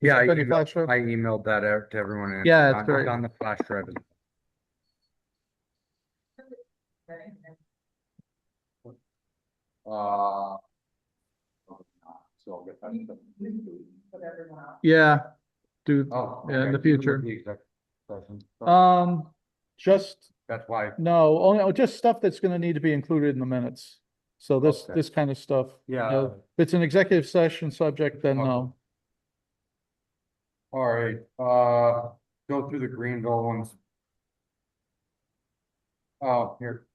Yeah, I is this on your flash drive? emailed that out to everyone. and Yeah, it's it's on- great. On the flash drive. So I'll get that. Yeah, do, Oh. yeah, in the okay, even with future. the executive session. Just, That's why, no, only, just stuff that's gonna need to be included in the minutes. So this, Okay. this kind of stuff. yeah, If it's an executive session subject, then no. all right, go through the Greenville ones. Oh, here.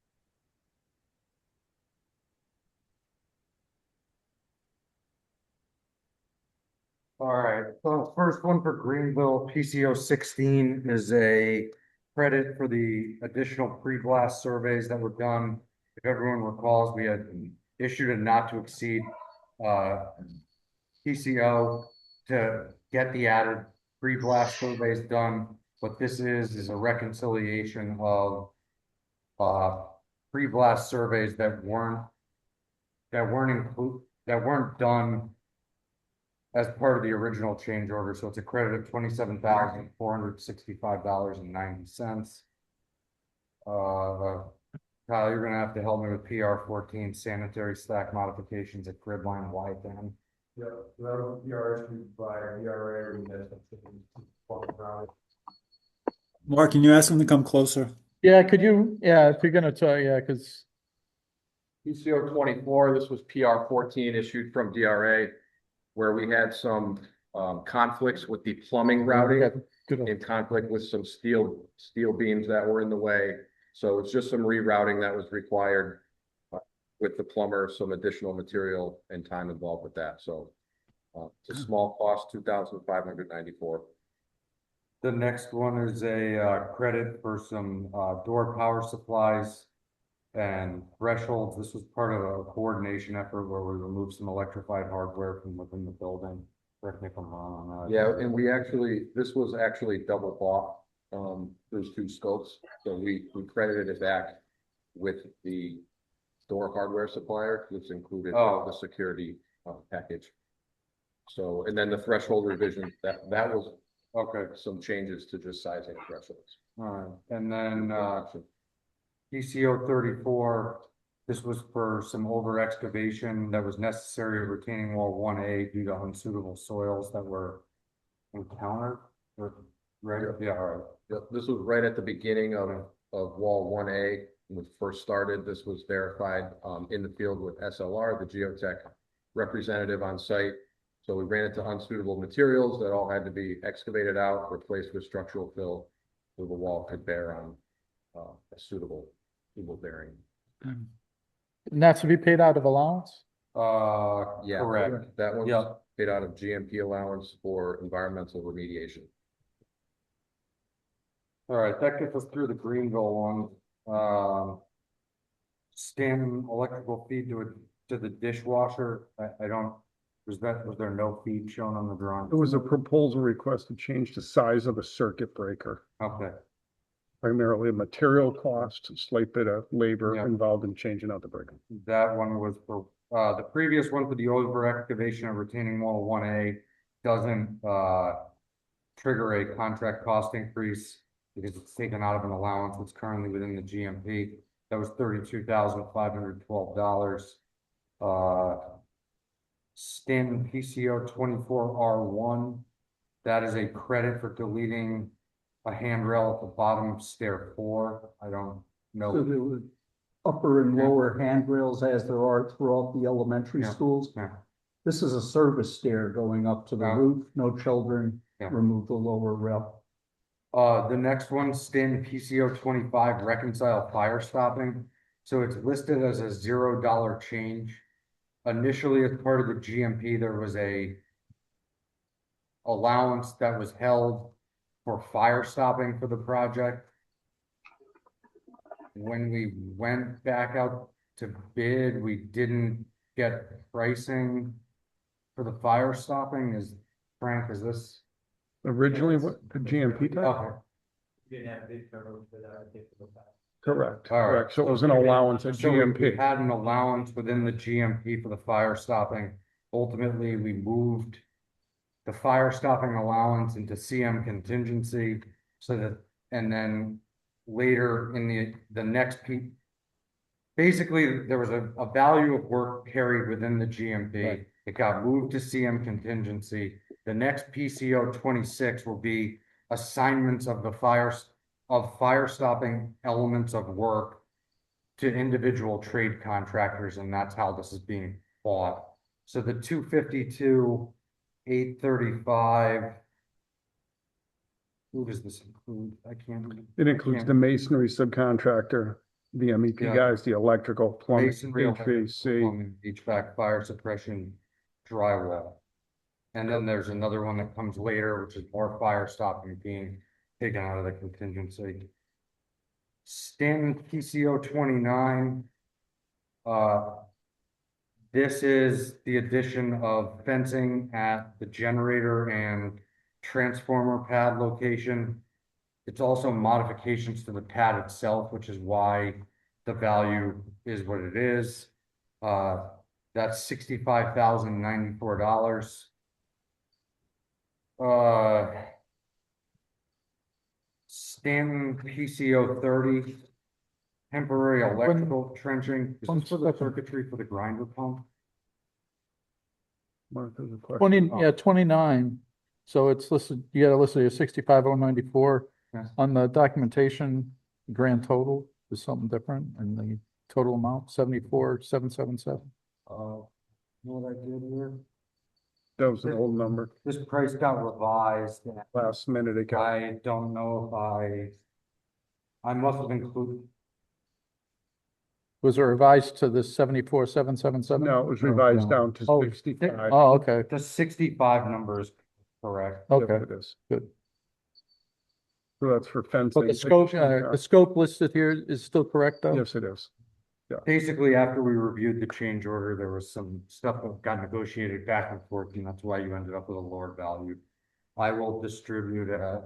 All right, so the first one for Greenville, PCO 16 is a credit for the additional pre-blast surveys that were done. If everyone recalls, we had issued a not to exceed PCO to get the added pre-blast surveys done. What this is a reconciliation of pre-blast surveys that weren't done as part of the original change order, so it's a credit of $27,465.90. Kyle, you're gonna have to help me with PR 14 sanitary stack modifications at grid line Y10. Yeah, that PR issued by ERA, and that's. Mark, can you ask him to come closer? Yeah, could you, yeah, if you're gonna tell, yeah, because PCO 24, this was PR 14 issued from DRA, where we had some conflicts with the plumbing routing in conflict with some steel beams that were in the way. So it's just some rerouting that was required with the plumber, some additional material and time involved with that. So it's a small cost, $2,594. The next one is a credit for some door power supplies and thresholds. This was part of a coordination effort where we removed some electrified hardware from within the building. Correct me if I'm wrong on that. Yeah, and this was actually double bought, those two scopes. So we credited it back with the door hardware supplier, which included the security package. So, and then the threshold revision, that was Okay, some changes to just sizing of thresholds. all right, and then PCO 34, this was for some over excavation that was necessary of retaining wall 1A due to unsuitable soils that were encountered. Right, yeah, all right. Yep, this was right at the beginning of wall 1A, when we first started. This was verified in the field with SLR, the geotech representative on site. So we ran into unsuitable materials that all had to be excavated out, replaced with structural fill, so the wall could bear on a suitable bearing. and that's to be paid out of allowance? Yeah, Correct. that one's Yeah. paid out of GMP allowance for environmental remediation. All right, that gets us through the Greenville one. Stanton electrical feed to to the dishwasher, I don't, was there no feed shown on the drawing? It was a proposal request to change the size of the circuit breaker. Okay, Primarily a material cost, slight bit of labor Yeah. involved in changing out the breaker. that one was for, the previous one for the over excavation of retaining wall 1A doesn't, trigger a contract cost increase because it's taken out of an allowance that's currently within the GMP. That was $32,512. Stanton PCO 24R1. That is a credit for deleting a handrail at the bottom of stair 4. I don't So know. there were upper and lower handrails as there are throughout the elementary Yeah. schools. Yeah. This is a service stair going up to the Yeah. roof, no children, Yeah. remove the lower rail. The next one, Stanton PCO 25, reconcile fire stopping. So it's listed as a $0 change. Initially, as part of the GMP, there was a allowance that was held for fire stopping for the project. When we went back out to bid, we didn't get pricing for the fire stopping. Frank, is this? Originally, what, the GMP type? Okay, Correct, all right. correct. So it was an allowance at So we GMP. had an allowance within the GMP for the fire stopping. Ultimately, we moved the fire stopping allowance into CM contingency so that, and then later in the next P. Basically, there was a value of work carried within the GMP. Right. It got moved to CM contingency. The next PCO 26 will be assignments of the fire stopping elements of work to individual trade contractors, and that's how this is being bought. So the 252, 835. Who does this include? I can't. It includes the masonry subcontractor, the MEP Yeah. guys, the electrical, plumbing, Masonry, electrical, HVAC. plumbing, HVAC, fire suppression, drywall. And then there's another one that comes later, which is more fire stopping being taken out of the contingency. Stanton PCO 29. This is the addition of fencing at the generator and transformer pad location. It's also modifications to the pad itself, which is why the value is what it is. That's $65,094. Stanton PCO 30, temporary electrical trenching. Is one this for the second. circuitry for the grinder pump? Martha's a question. 20, yeah, 29. So it's listed, you got it listed as 65,094. Yes. On the documentation, grand total is something different and the total amount 74,777. What I did here, That was an old number. this price got revised. And Last minute it got, I don't know if I must have included, Was it revised to the 74,777? no, it was revised down to Oh, 65. Oh, okay, the 65 number is correct. Yep, okay, it is. good. So that's for fencing. But the scope listed here is still correct though? Yes, it is. Basically, after we reviewed the change order, there was some stuff that got negotiated back and forth, and that's why you ended up with a lower value. I will distribute a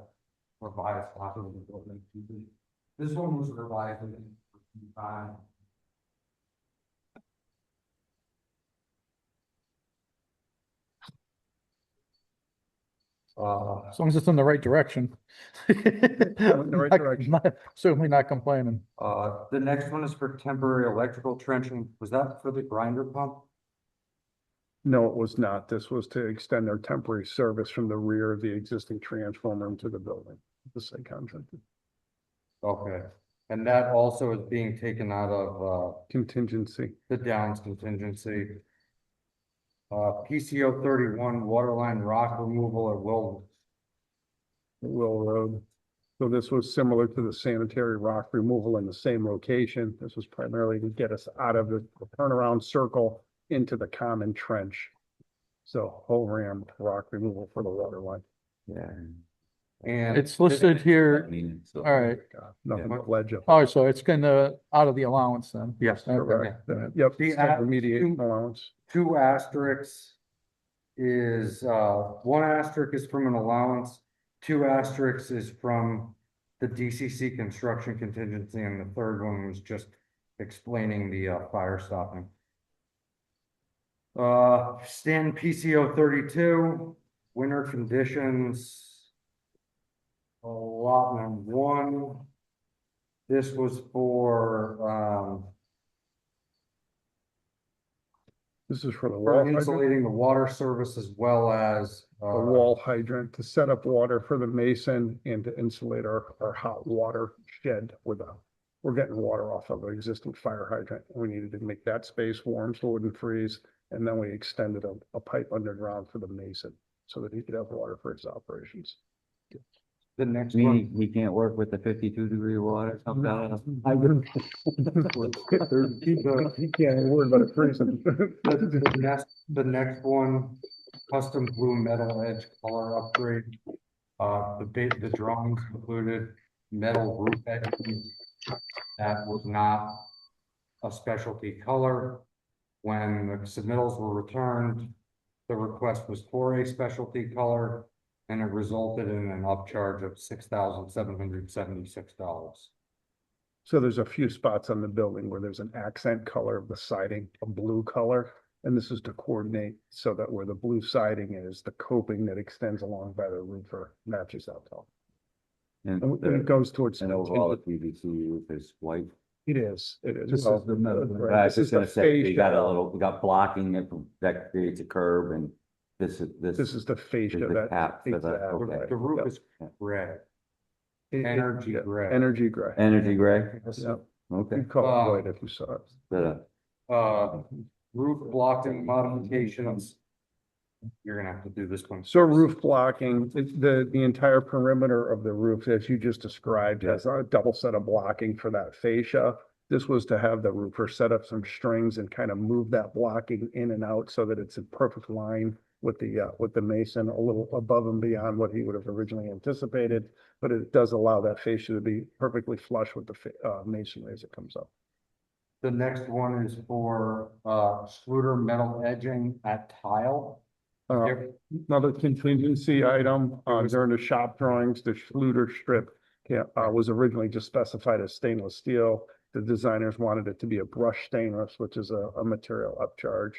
revised copy of the building. This one was revised in time. As long as it's in the right direction. the right direction. Certainly not complaining. The next one is for temporary electrical trenching. Was that for the grinder pump? No, it was not. This was to extend their temporary service from the rear of the existing transformer into the building. The same contractor. Okay, and that also is being taken out of, Contingency. the Downs contingency. PCO 31, waterline rock removal at Will Road. So this was similar to the sanitary rock removal in the same location. This was primarily to get us out of the turnaround circle into the common trench. So whole ram rock removal for the water line. Yeah. And It's listed here, mean, so. all right. Nothing but ledge up. Oh, so it's gonna, out of the allowance then? yes, Okay. Correct. Yep, The it's kind of a- remediate allowance. two asterisks is, one asterisk is from an allowance, two asterisks is from the DCC construction contingency, and the third one was just explaining the, fire stopping. Stand PCO 32, winter conditions. Allotment 1. This was for, This is for the for wall hydrant, insulating the water service as well as, the wall hydrant to set up water for the mason and to insulate our hot water shed with we're getting water off of an existing fire hydrant. We needed to make that space warm so it wouldn't freeze. And then we extended a pipe underground for the mason so that he could have water for his operations. the next Meaning one. he can't work with the 52-degree water? I would. He can't worry about it freezing. The next one, custom blue metal edge color upgrade. The drawings included metal roof edging. That was not a specialty color. When the submittals were returned, the request was for a specialty color, and it resulted in an upcharge of $6,776. So there's a few spots on the building where there's an accent color of the siding, a blue color. And this is to coordinate so that where the blue siding is, the coping that extends along by the roofer matches that color. And And it goes towards. and overall, the PVC roof is white. It is, it is. This Well, is the metal. right, I this was just is the gonna say, we got a fascia. little, we got blocking it, that creates a curve, and this This is the fascia is the that. cap for that, exactly. okay. The roof Yep. is gray, It- energy yeah, gray. Energy gray. Energy gray, Yep. okay. You'd call it white if you saw it. But, Roof blocking modifications. You're gonna have to do this one. So roof blocking, the entire perimeter of the roof, as you just described, has a double set of blocking for that fascia. This was to have the roofer set up some strings and kind of move that blocking in and out so that it's in perfect line with the mason, a little above and beyond what he would have originally anticipated. But it does allow that fascia to be perfectly flush with the masonry as it comes up. The next one is for, Schluter metal edging at tile. Another contingency item, during the shop drawings, the Schluter strip was originally just specified as stainless steel. The designers wanted it to be a brushed stainless, which is a material upcharge.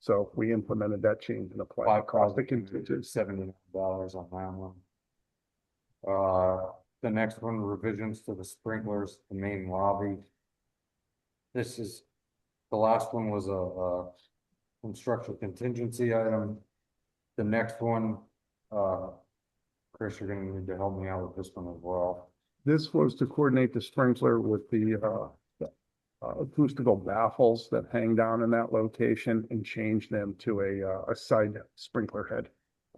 So we implemented that change and applied the cost of contingency. $70 on that one. The next one, revisions to the sprinklers, the main lobby. This is, the last one was a construction contingency item. The next one, Chris, you're gonna need to help me out with this one as well. This was to coordinate the sprinkler with the acoustical baffles that hang down in that location and change them to a side sprinkler head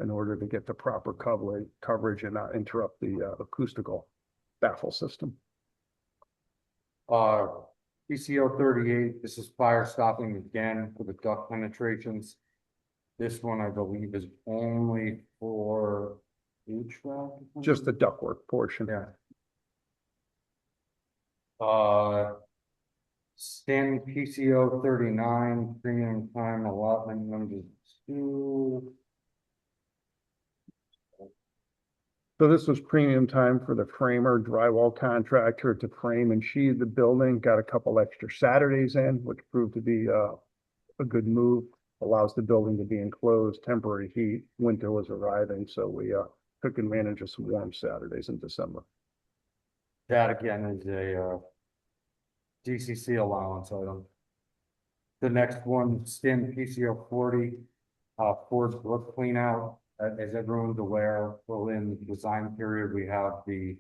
in order to get the proper coverage and not interrupt the acoustical baffle system. PCO 38, this is fire stopping again for the duct penetrations. This one, I believe, is only for HVAC. Just the ductwork portion. Yeah. Standing PCO 39, premium time allotment number 2. So this was premium time for the framer drywall contractor to frame and sheathe the building, got a couple extra Saturdays in, which proved to be a good move. Allows the building to be enclosed, temporary heat, winter was arriving, so we took advantage of some warm Saturdays in December. That again is a DCC allowance item. The next one, standing PCO 40, Ford's Brook clean out. As everyone's aware, well, in the design period, we have the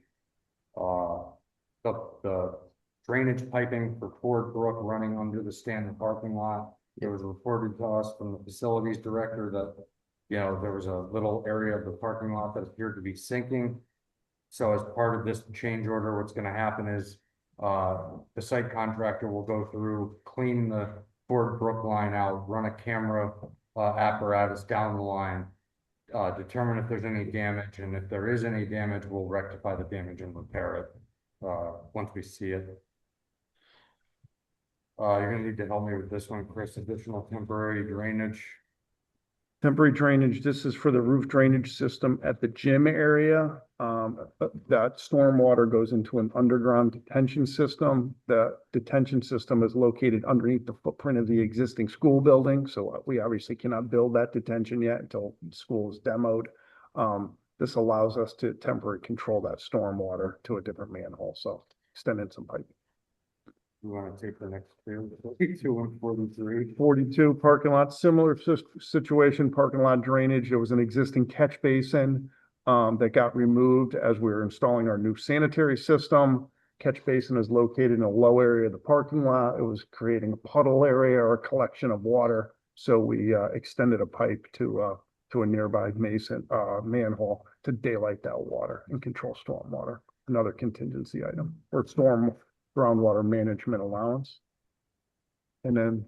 drainage piping for Ford Brook running under the standard parking lot. It was reported to us from the facilities director that, you know, there was a little area of the parking lot that appeared to be sinking. So as part of this change order, what's gonna happen is, the site contractor will go through, clean the Ford Brook line out, run a camera apparatus down the line, determine if there's any damage, and if there is any damage, we'll rectify the damage and repair it, once we see it. You're gonna need to help me with this one, Chris, additional temporary drainage. Temporary drainage, this is for the roof drainage system at the gym area. That stormwater goes into an underground detention system. The detention system is located underneath the footprint of the existing school building, so we obviously cannot build that detention yet until the school is demoed. This allows us to temporarily control that stormwater to a different manhole, so extend in some pipe. You wanna take the next two, 42 and 43? 42 parking lot, similar situation, parking lot drainage. There was an existing catch basin that got removed as we were installing our new sanitary system. Catch basin is located in a low area of the parking lot. It was creating a puddle area or a collection of water. So we extended a pipe to a nearby manhole to daylight that water and control storm water. Another contingency item or groundwater management allowance. And then,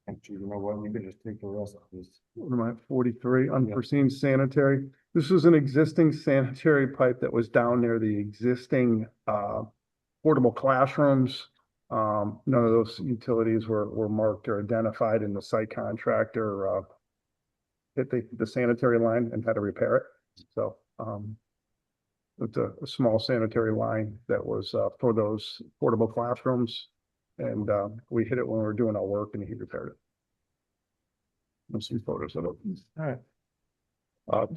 Actually, you know what, you can just take the rest of this. what am I, 43, unforeseen sanitary. This was an existing sanitary pipe that was down near the existing portable classrooms. None of those utilities were marked or identified, in the site contractor hit the sanitary line and had to repair it. So it's a small sanitary line that was for those portable classrooms. And we hit it when we were doing our work and he repaired it. There's some photos of it. All right.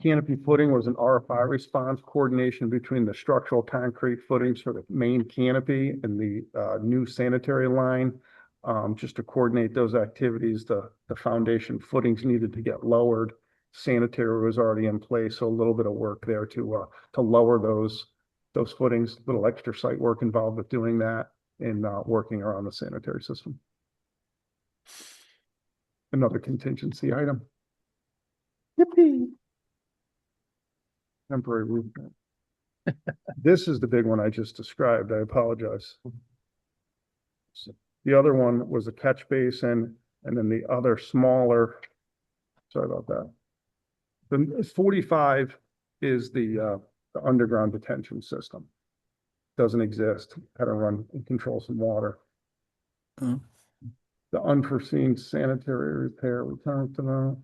Canopy footing was an RFI response coordination between the structural concrete footings for the main canopy and the new sanitary line. Just to coordinate those activities, the foundation footings needed to get lowered. Sanitary was already in place, so a little bit of work there to lower those footings. A little extra site work involved with doing that and working around the sanitary system. Another contingency item. Yippee! Temporary roof. This is the big one I just described. I apologize. The other one was a catch basin, and then the other smaller, sorry about that. The 45 is the underground detention system. Doesn't exist. Had to run and control some water. The unforeseen sanitary repair, we talked about.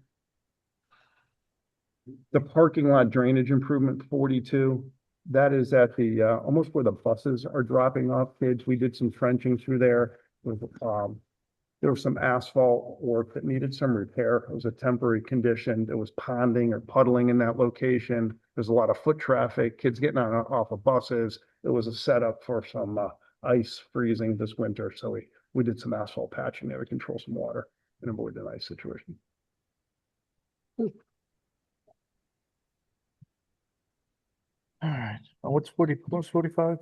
The parking lot drainage improvement 42, that is at the almost where the buses are dropping off kids. We did some trenching through there with there was some asphalt work that needed some repair. It was a temporary condition. There was ponding or puddling in that location. There's a lot of foot traffic, kids getting on off of buses. It was a setup for some ice freezing this winter. So we did some asphalt patching there to control some water and avoid an ice situation. All right. What's 45?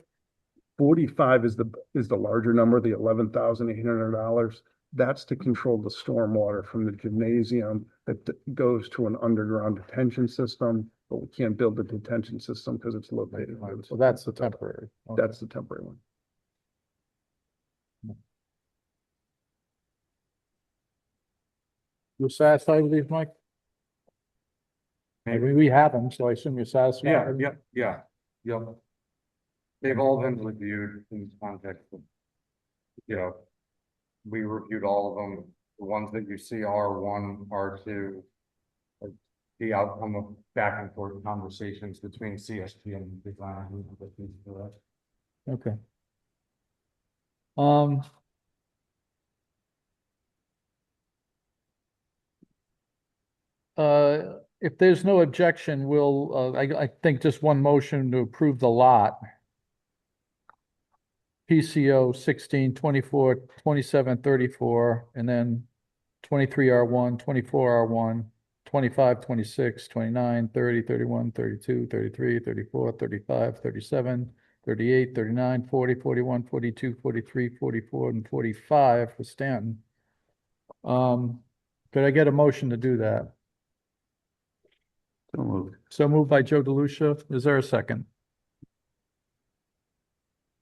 45 is the larger number, the $11,800. That's to control the stormwater from the gymnasium that goes to an underground detention system, but we can't build the detention system because it's located. So that's the temporary. Okay. That's the temporary one. You satisfied with these, Mike? Maybe we have them, so I assume you're satisfied. Yeah. They've all been reviewed in context of, we reviewed all of them. The ones that you see R1, R2, the outcome of back and forth conversations between CSP and design. Okay. If there's no objection, we'll, I think just one motion to approve the lot. PCO 16, 24, 27, 34, and then 23 R1, 24 R1, 25, 26, 29, 30, 31, 32, 33, 34, 35, 37, 38, 39, 40, 41, 42, 43, 44, and 45 for Stanton. Could I get a motion to do that? So moved. So moved by Joe DeLucia. Is there a second?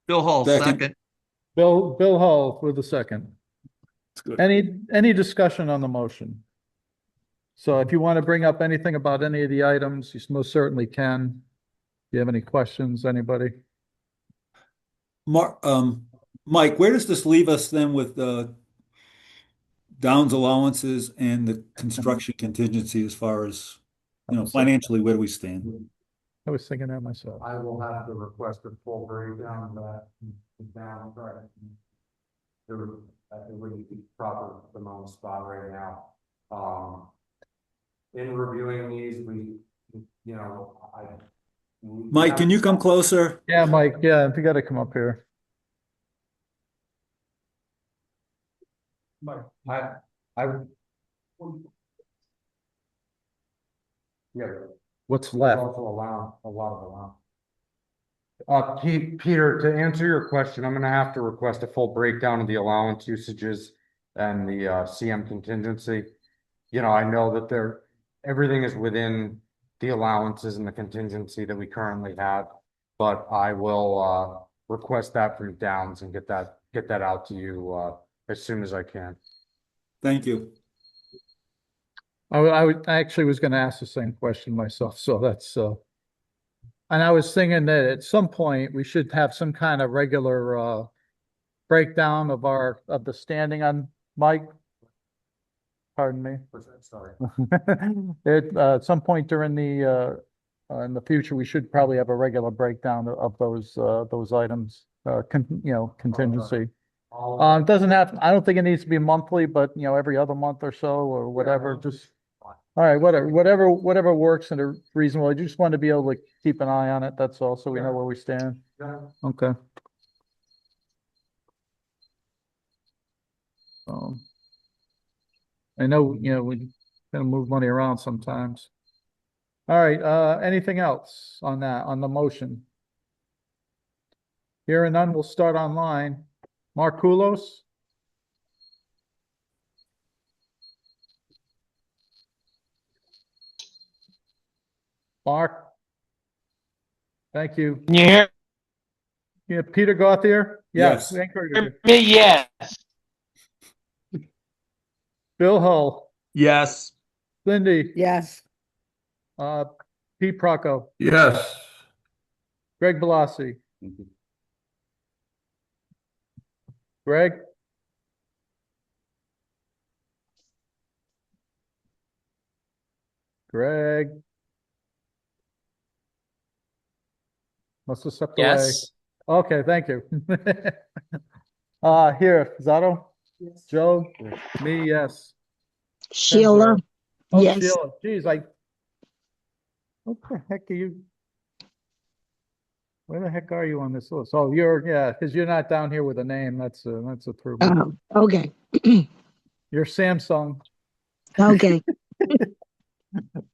Bill Hall, second. Bill Hull with a second. It's good. Any discussion on the motion? So if you want to bring up anything about any of the items, you most certainly can. Do you have any questions, anybody? Mark, Mike, where does this leave us then with Downs allowances and the construction contingency as far as, financially, where do we stand? I was thinking that myself. I will have to request a full breakdown of that down, right? It wouldn't be proper at the moment spot right now. In reviewing these, Mike, can you come closer? Yeah, Mike, yeah, if you gotta come up here. I, yeah. What's There's left? also a lot of allowance. Peter, to answer your question, I'm gonna have to request a full breakdown of the allowance usages and the CM contingency. I know that everything is within the allowances and the contingency that we currently have, but I will request that from Downs and get that out to you as soon as I can. Thank you. I actually was gonna ask the same question myself, so that's, and I was thinking that at some point, we should have some kind of regular, breakdown of the standing on Mike. Pardon me. Sorry. At some point during in the future, we should probably have a regular breakdown of those items, contingency. It doesn't have, I don't think it needs to be monthly, but every other month or so or whatever, just. All right, whatever works and are reasonable. I just want to be able to keep an eye on it. That's all, so we know where we stand. Okay. I know, we kind of move money around sometimes. All right, anything else on the motion? Here and none, we'll start online. Mark Kulos? Mark? Thank you. Can you hear Yeah, Peter Gauthier? Yes. We encourage you. me? Yes. Bill Hull? Yes. Cindy? Yes. Pete Procco? Yes. Greg Bellassi? Greg? Greg? Must have stepped away. Yes. Okay, thank you. Here, Zato? Joe? Me, yes. Sheila, Oh, yes. Sheila, geez, what the heck are you? Where the heck are you on this list? Oh, because you're not down here with a name. That's a through. Oh, okay, You're Samsung. okay.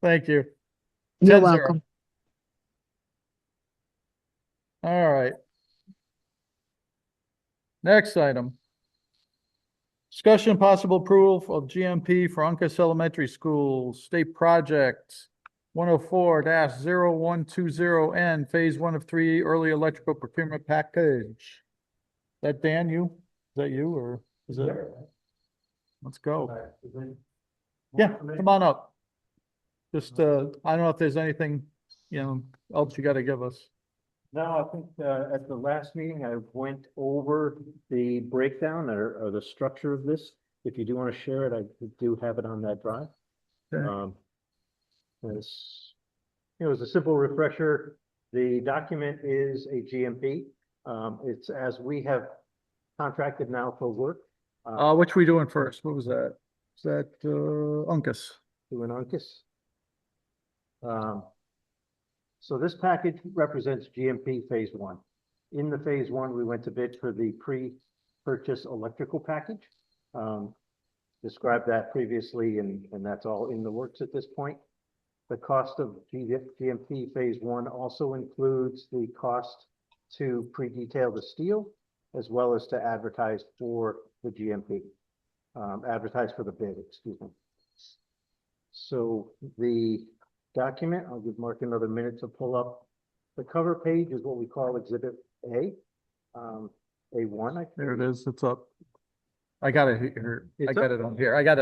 Thank you. You're 10-0. welcome. All right. Next item. Discussion possible approval of GMP for Uncas Elementary School State Project 104-0120N, Phase 1 of 3, Early Electrical Procurement Package. That Dan, you? Is that you or is it? Let's go. Yeah, come on up. Just, I don't know if there's anything, else you gotta give us. No, I think at the last meeting, I went over the breakdown or the structure of this. If you do want to share it, I do have it on that drive. Okay. It was a simple refresher. The document is a GMP. It's as we have contracted now for work. Which we doing first? What was that? Is that, Uncas? Doing Uncas. So this package represents GMP Phase 1. In the Phase 1, we went to bid for the pre-purchase electrical package. Described that previously, and that's all in the works at this point. The cost of GMP Phase 1 also includes the cost to pre-detail the steel, as well as to advertise for the GMP, advertise for the bid, excuse me. So the document, I'll give Mark another minute to pull up. The cover page is what we call Exhibit A, A1. There it is. It's up. I got it here. I got it on here. I got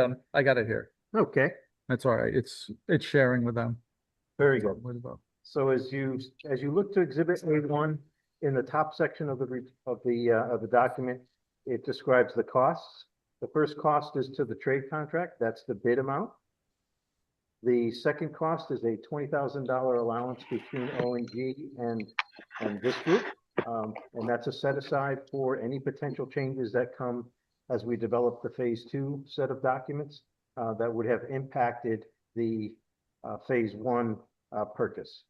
it here. Okay. That's all right. It's sharing with them. Very That's what good. I'm worried about. So as you look to exhibit A1 in the top section of the document, it describes the costs. The first cost is to the trade contract. That's the bid amount. The second cost is a $20,000 allowance between O&G and this group. And that's a set aside for any potential changes that come as we develop the phase 2 set of documents that would have impacted the phase 1 purchase.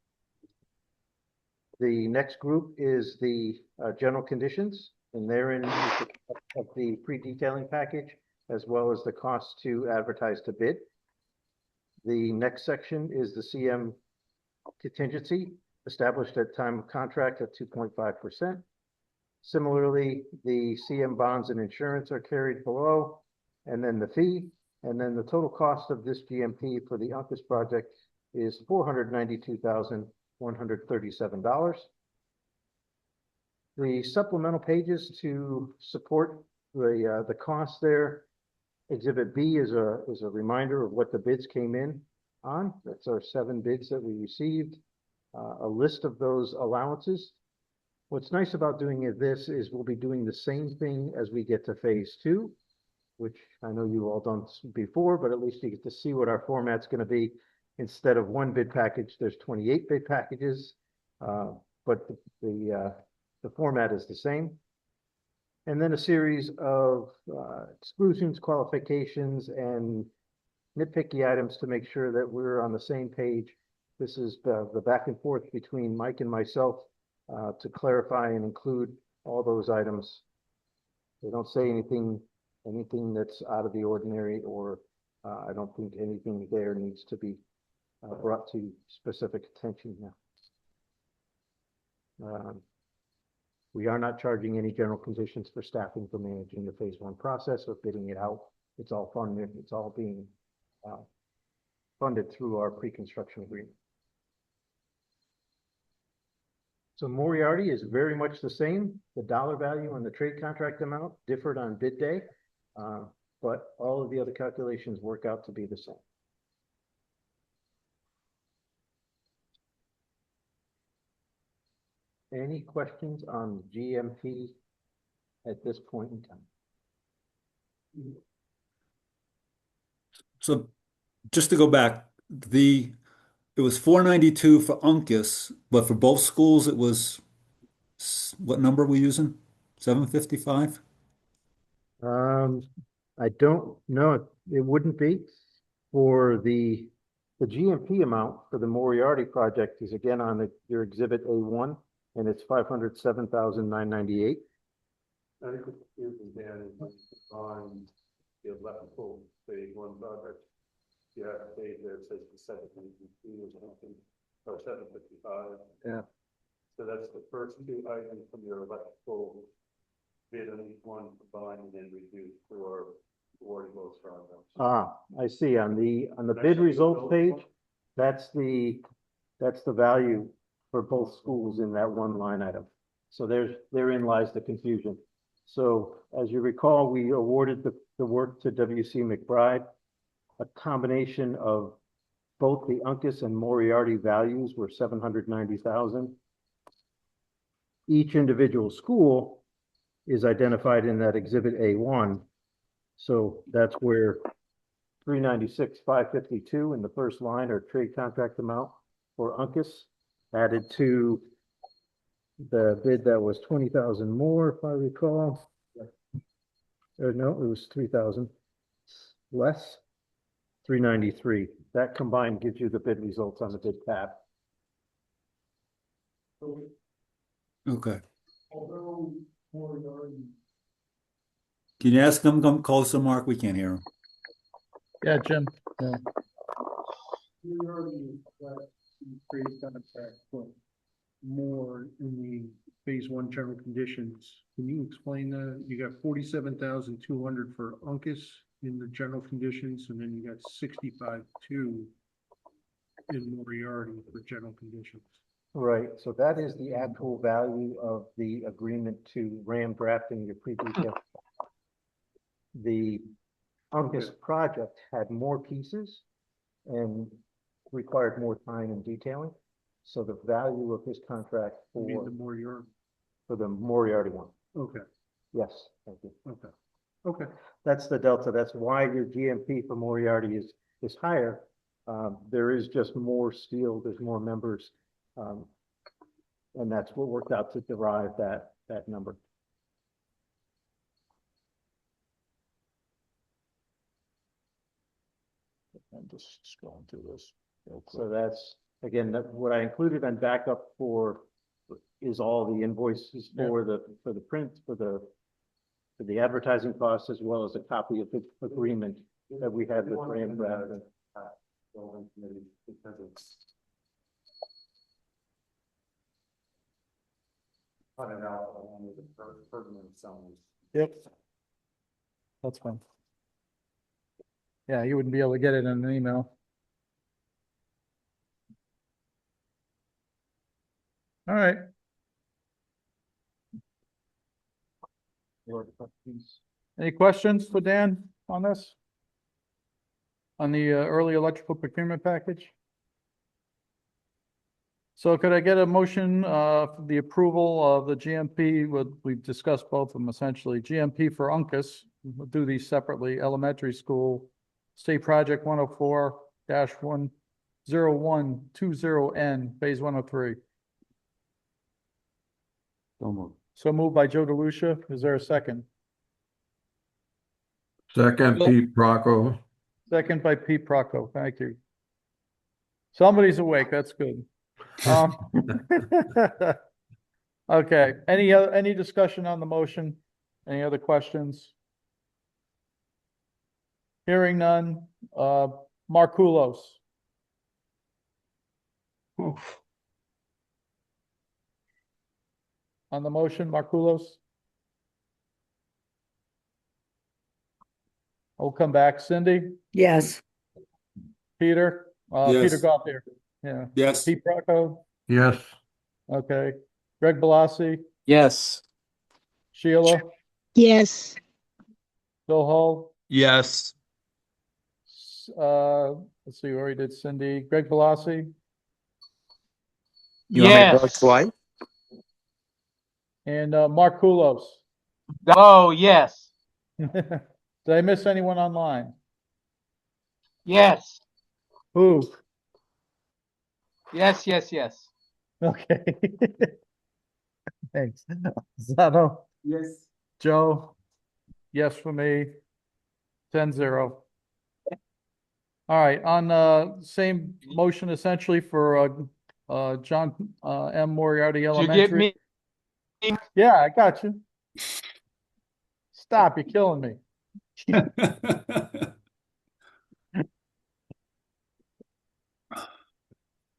The next group is the general conditions, and therein is of the pre-detailing package, as well as the cost to advertise to bid. The next section is the CM contingency, established at time of contract at 2.5%. Similarly, the CM bonds and insurance are carried below, and then the fee, and then the total cost of this GMP for the Uncas project is $492,137. The supplemental pages to support the cost there. Exhibit B is a reminder of what the bids came in on. That's our 7 bids that we received. A list of those allowances. What's nice about doing this is we'll be doing the same thing as we get to phase 2, which I know you all done before, but at least you get to see what our format's going to be. Instead of 1 bid package, there's 28 bid packages, but the format is the same. And then a series of exclusions, qualifications, and nitpicky items to make sure that we're on the same page. This is the back and forth between Mike and myself to clarify and include all those items. They don't say anything that's out of the ordinary, or I don't think anything there needs to be brought to specific attention now. We are not charging any general conditions for staffing for managing the phase 1 process or bidding it out. It's all funded. It's all being funded through our pre-construction agreement. So Moriarty is very much the same. The dollar value and the trade contract amount differed on bid day, but all of the other calculations work out to be the same. Any questions on GMP at this point in time? So just to go back, it was 492 for Uncas, but for both schools it was, what number are we using? 755? I don't know. It wouldn't be. For the GMP amount for the Moriarty project is again on your exhibit A1, and it's $507,998. I think what's confusing, Dan, is on the electrical phase 1 project. You have a page there, it says the 752 or something, or 755. Yeah. So that's the first 2 items from your electrical bid on each one combined and then reduced for awarding those projects. I see. On the bid results page, that's the value for both schools in that one line item. So therein lies the confusion. So as you recall, we awarded the work to W.C. McBride. A combination of both the Uncas and Moriarty values were $790,000. Each individual school is identified in that exhibit A1. So that's where 396,552 in the first line or trade contract amount for Uncas added to the bid that was 20,000 more, if I recall. Or no, it was 3,000 less, 393. That combined gives you the bid results on the bid tab. Okay. Can you ask them to come closer, Mark? We can't hear him. Yeah, Jim. Yeah. More in the phase 1 general conditions. Can you explain that? You got 47,200 for Uncas in the general conditions, and then you got 65,200 in Moriarty for general conditions. Right, so that is the actual value of the agreement to RAM drafting your pre-detail. The Uncas project had more pieces, and required more time and detailing. So the value of his contract You mean the for, more you're, for the Moriarty one, okay, yes, thank you. okay, okay. That's the delta. That's why your GMP for Moriarty is higher. There is just more steel, there's more members. And that's what worked out to derive that number. I'm just scrolling through this real quick. So that's, again, what I included on backup for is all the invoices for the print, for the advertising costs, as well as a copy of the agreement that we had with Graham Brown. Because it's cut it out along with the permanent summons. Yep. That's fine. Yeah, you wouldn't be able to get it in an email. All right. Any questions for Dan on this? On the early electrical procurement package? So could I get a motion for the approval of the GMP? We've discussed both of them essentially. GMP for Uncas, we'll do these separately. Elementary school, State Project 104-10120N, Phase 103. So moved. So moved by Joe DeLucia. Is there a second? Second, Pete Rocco. Second by Pete Procco. Thank you. Somebody's awake. That's good. Okay. Any discussion on the motion? Any other questions? Hearing none. Markulos. On the motion, Markulos. I'll come back. Cindy, Yes. Peter, Yes. Peter Gauthier. Yeah. Yes. Pete Procco. Yes. Okay. Greg Bellassi, Yes. Sheila, Yes. Bill Hull. Yes. Let's see, we already did Cindy. Greg Bellassi You want me to vote Yes. twice? and Mark Kulos. Oh, yes. Did I miss anyone online? Yes. Who? Yes, yes, yes. Okay. Thanks. Zano, Yes. Joe, yes for me. 10-0. All right, on same motion essentially for John M. Moriarty Did you Elementary. get me? Yeah, I got you. Stop, you're killing me.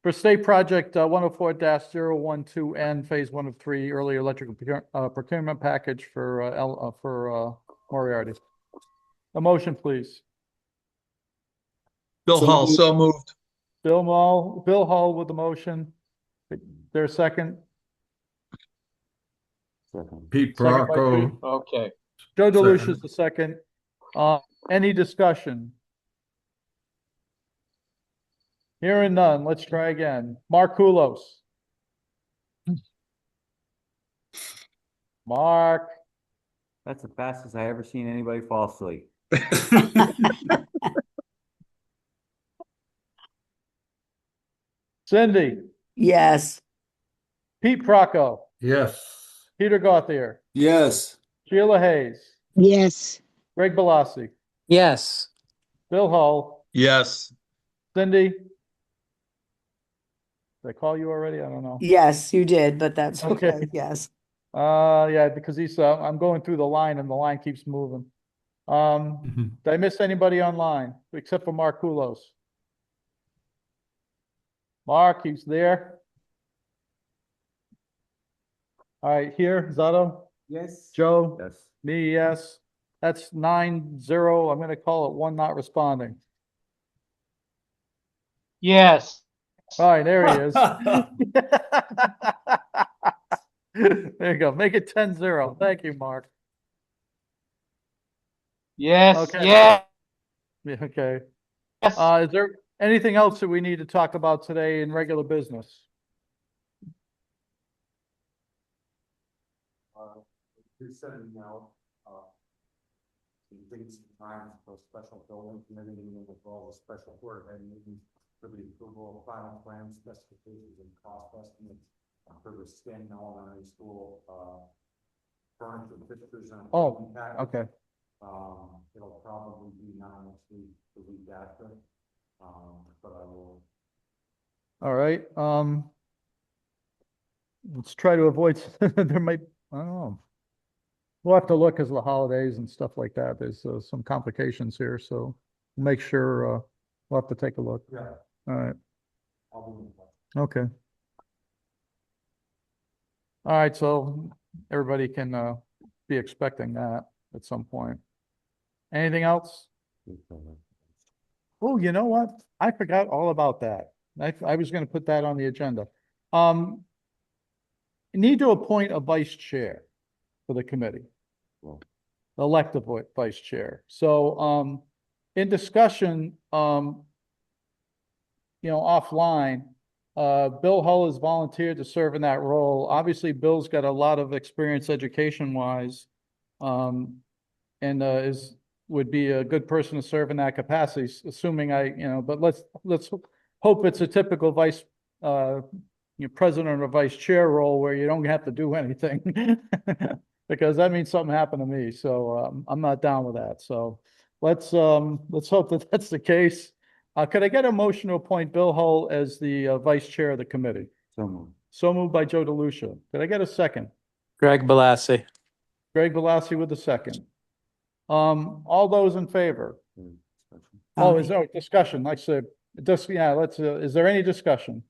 For State Project 104-012N, Phase 1 of 3, early electrical procurement package for Moriarty. A motion, please. Bill Hall, so moved. Bill Hull with the motion. There's second. Second. Pete Second by Procco. Pete. Okay. Joe DeLucia's the second. Any discussion? Hearing none, let's try again. Mark Kulos. Mark. That's the fastest I ever seen anybody fall asleep. Cindy. Yes. Pete Procco. Yes. Peter Gauthier. Yes. Sheila Hayes. Yes. Greg Bellassi. Yes. Bill Hull. Yes. Cindy. Did I call you already? I don't know. Yes, you did, but that's Okay. okay. Yes. Yeah, because I'm going through the line and the line keeps moving. Did I miss anybody online except for Mark Kulos? Mark, he's there. All right, here, Zato, Yes. Joe, Yes. me, yes. That's 9-0. I'm gonna call it one not responding. Yes. All right, there he is. There you go. Make it 10-0. Thank you, Mark. Yes. Okay. Yes. Yeah, okay. Yes. Is there Anything else that we need to talk about today in regular business? You're setting now, some dates and times for a special building committee meeting with all the special board and meetings for the approval of final plan specifications and cost estimates for the Stanton Elementary School, furniture, fixtures and. Oh, okay. It'll probably be not next week, the week after, but I will. All right, let's try to avoid, there might, I don't know. We'll have to look as the holidays and stuff like that. There's some complications here, so make sure, we'll have to take a look. Yeah. All right, I'll be in touch. okay. All right, so everybody can, be expecting that at some point. Anything else? Oh, you know what? I forgot all about that. I was gonna put that on the agenda. Need to appoint a vice chair for the committee. Well. Elect a vice chair. So, in discussion, offline, Bill Hull has volunteered to serve in that role. Obviously, Bill's got a lot of experience education wise. And would be a good person to serve in that capacity, assuming but let's hope it's a typical vice, president or vice chair role where you don't have to do anything. Because that means something happened to me, so, I'm not down with that, so let's hope that that's the case. Could I get a motion to appoint Bill Hull as the, vice chair of the committee? So moved. So moved by Joe DeLucia. Could I get a second? Greg Balassi. Greg Velassi with a second. All those in favor? Oh, is there discussion? Like I said, is there any discussion?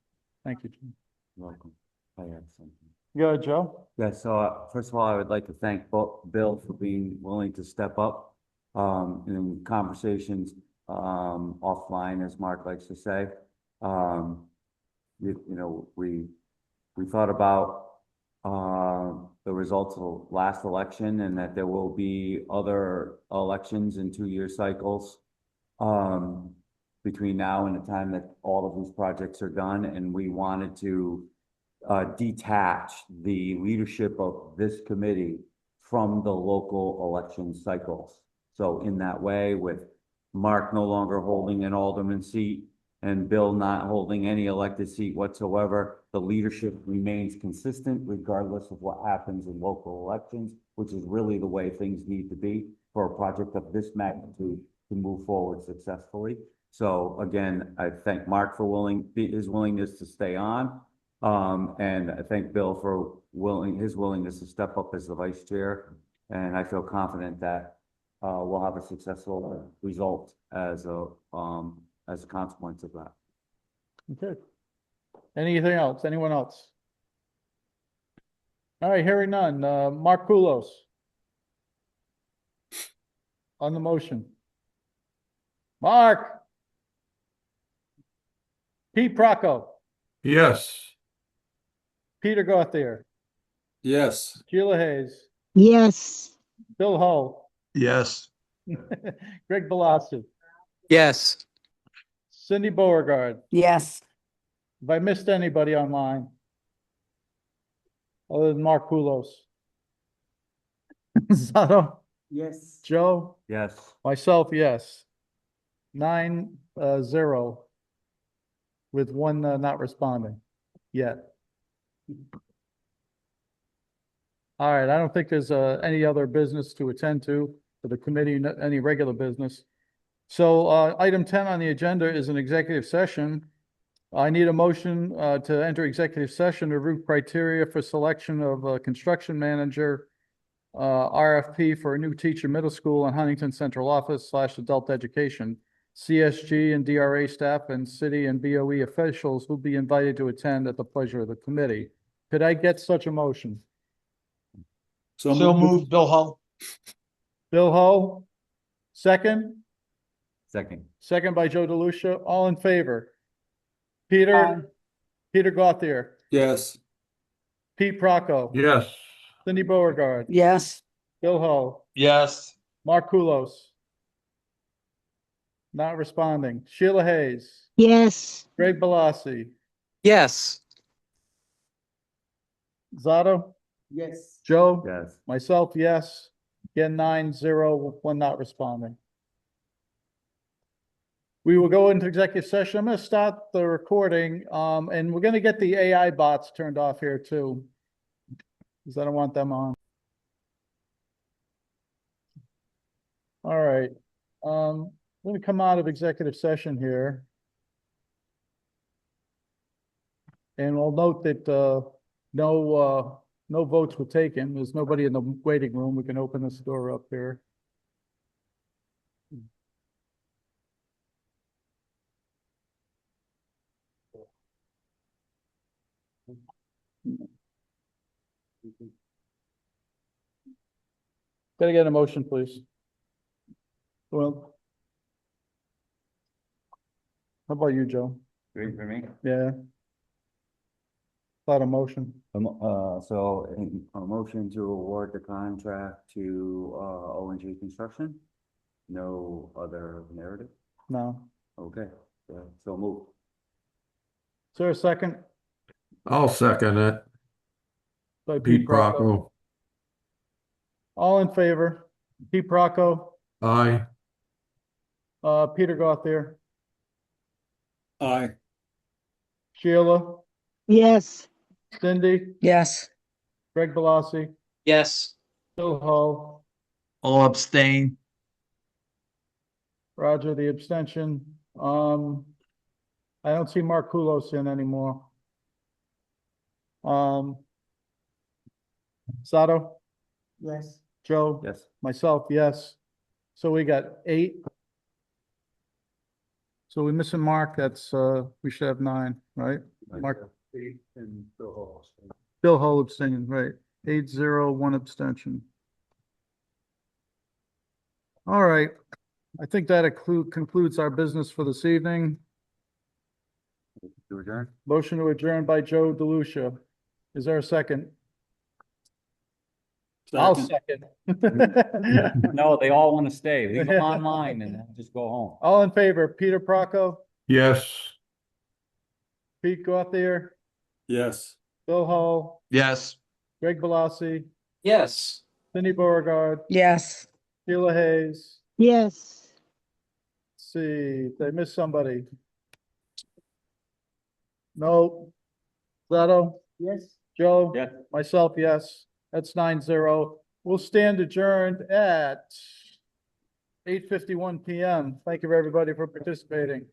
Thank you, Jim. Welcome. I have something. Good, Joe? Yeah, so first of all, I would like to thank Bill for being willing to step up in conversations offline, as Mark likes to say. We thought about the results of the last election and that there will be other elections in 2-year cycles between now and the time that all of these projects are done, and we wanted to detach the leadership of this committee from the local election cycles. So in that way, with Mark no longer holding an alderman seat and Bill not holding any elected seat whatsoever, the leadership remains consistent regardless of what happens in local elections, which is really the way things need to be for a project of this magnitude to move forward successfully. So again, I thank Mark for his willingness to stay on. And I thank Bill for his willingness to step up as the vice chair. And I feel confident that we'll have a successful result as a consequence of that. Okay. Anything else? Anyone else? All right, hearing none. Mark Poulos. On the motion. Mark. Pete Procco. Yes. Peter Gauthier. Yes. Sheila Hayes. Yes. Bill Hull. Yes. Greg Balassi. Yes. Cindy Beauregard. Yes. If I missed anybody online, other than Mark Poulos. Sato, Yes. Joe, Yes. myself, yes. 9-0 with one not responding yet. All right, I don't think there's any other business to attend to for the committee, any regular business. So item 10 on the agenda is an executive session. I need a motion to enter executive session to review criteria for selection of a construction manager, RFP for a new teacher middle school in Huntington Central Office / adult education. CSG and DRA staff and city and BOE officials will be invited to attend at the pleasure of the committee. Could I get such a motion? So So moved. moved, Bill Hull. Bill Hull, second? Second. Second by Joe DeLucia. All in favor? Peter Gauthier, Yes. Pete Procco, Yes. Cindy Beauregard, Yes. Bill Hull, Yes. Mark Poulos. Not responding. Sheila Hayes, Yes. Greg Balassi, Yes. Zato, Yes. Joe, Yes. myself, yes. Again, 9-0, one not responding. We will go into executive session. I'm gonna start the recording, and we're gonna get the AI bots turned off here too. Because I don't want them on. All right, I'm gonna come out of executive session here. And we'll note that, no votes were taken. There's nobody in the waiting room. We can open this door up here. Gotta get a motion, please. Well, how about you, Joe? Ready for me? Yeah. Thought a motion. So a motion to award the contract to, O&G Construction? No other narrative? No. Okay, so move. Is there a second? I'll second it. By Pete Procco. Bracco. All in favor? Pete Procco, Aye. Peter Gauthier, Aye. Sheila, Yes. Cindy, Yes. Greg Balassi, Yes. Bill Hull, All abstain. Roger, the abstention. I don't see Mark Kulos in anymore. Sato, Yes. Joe, Yes. myself, yes. So we got 8. So we're missing Mark. That's, we should have 9, right? Mark, 8 and Bill Hall. Bill Hull abstaining, right? 8-0, 1 abstention. All right. I think that concludes our business for this evening. To adjourn? Motion to adjourn by Joe DeLucia. Is there a second? I'll second. No, they all want to stay. Leave them online and then just go home. All in favor, Peter Procco, Yes. Pete Gauthier, Yes. Bill Hull, Yes. Greg Balassi, Yes. Cindy Beauregard, Yes. Sheila Hayes. Yes. Let's see, did I miss somebody? No. Zato? Yes. Joe? Yes. Myself, yes. That's 9-0. We'll stand adjourned at 8:51 PM. Thank you, everybody, for participating.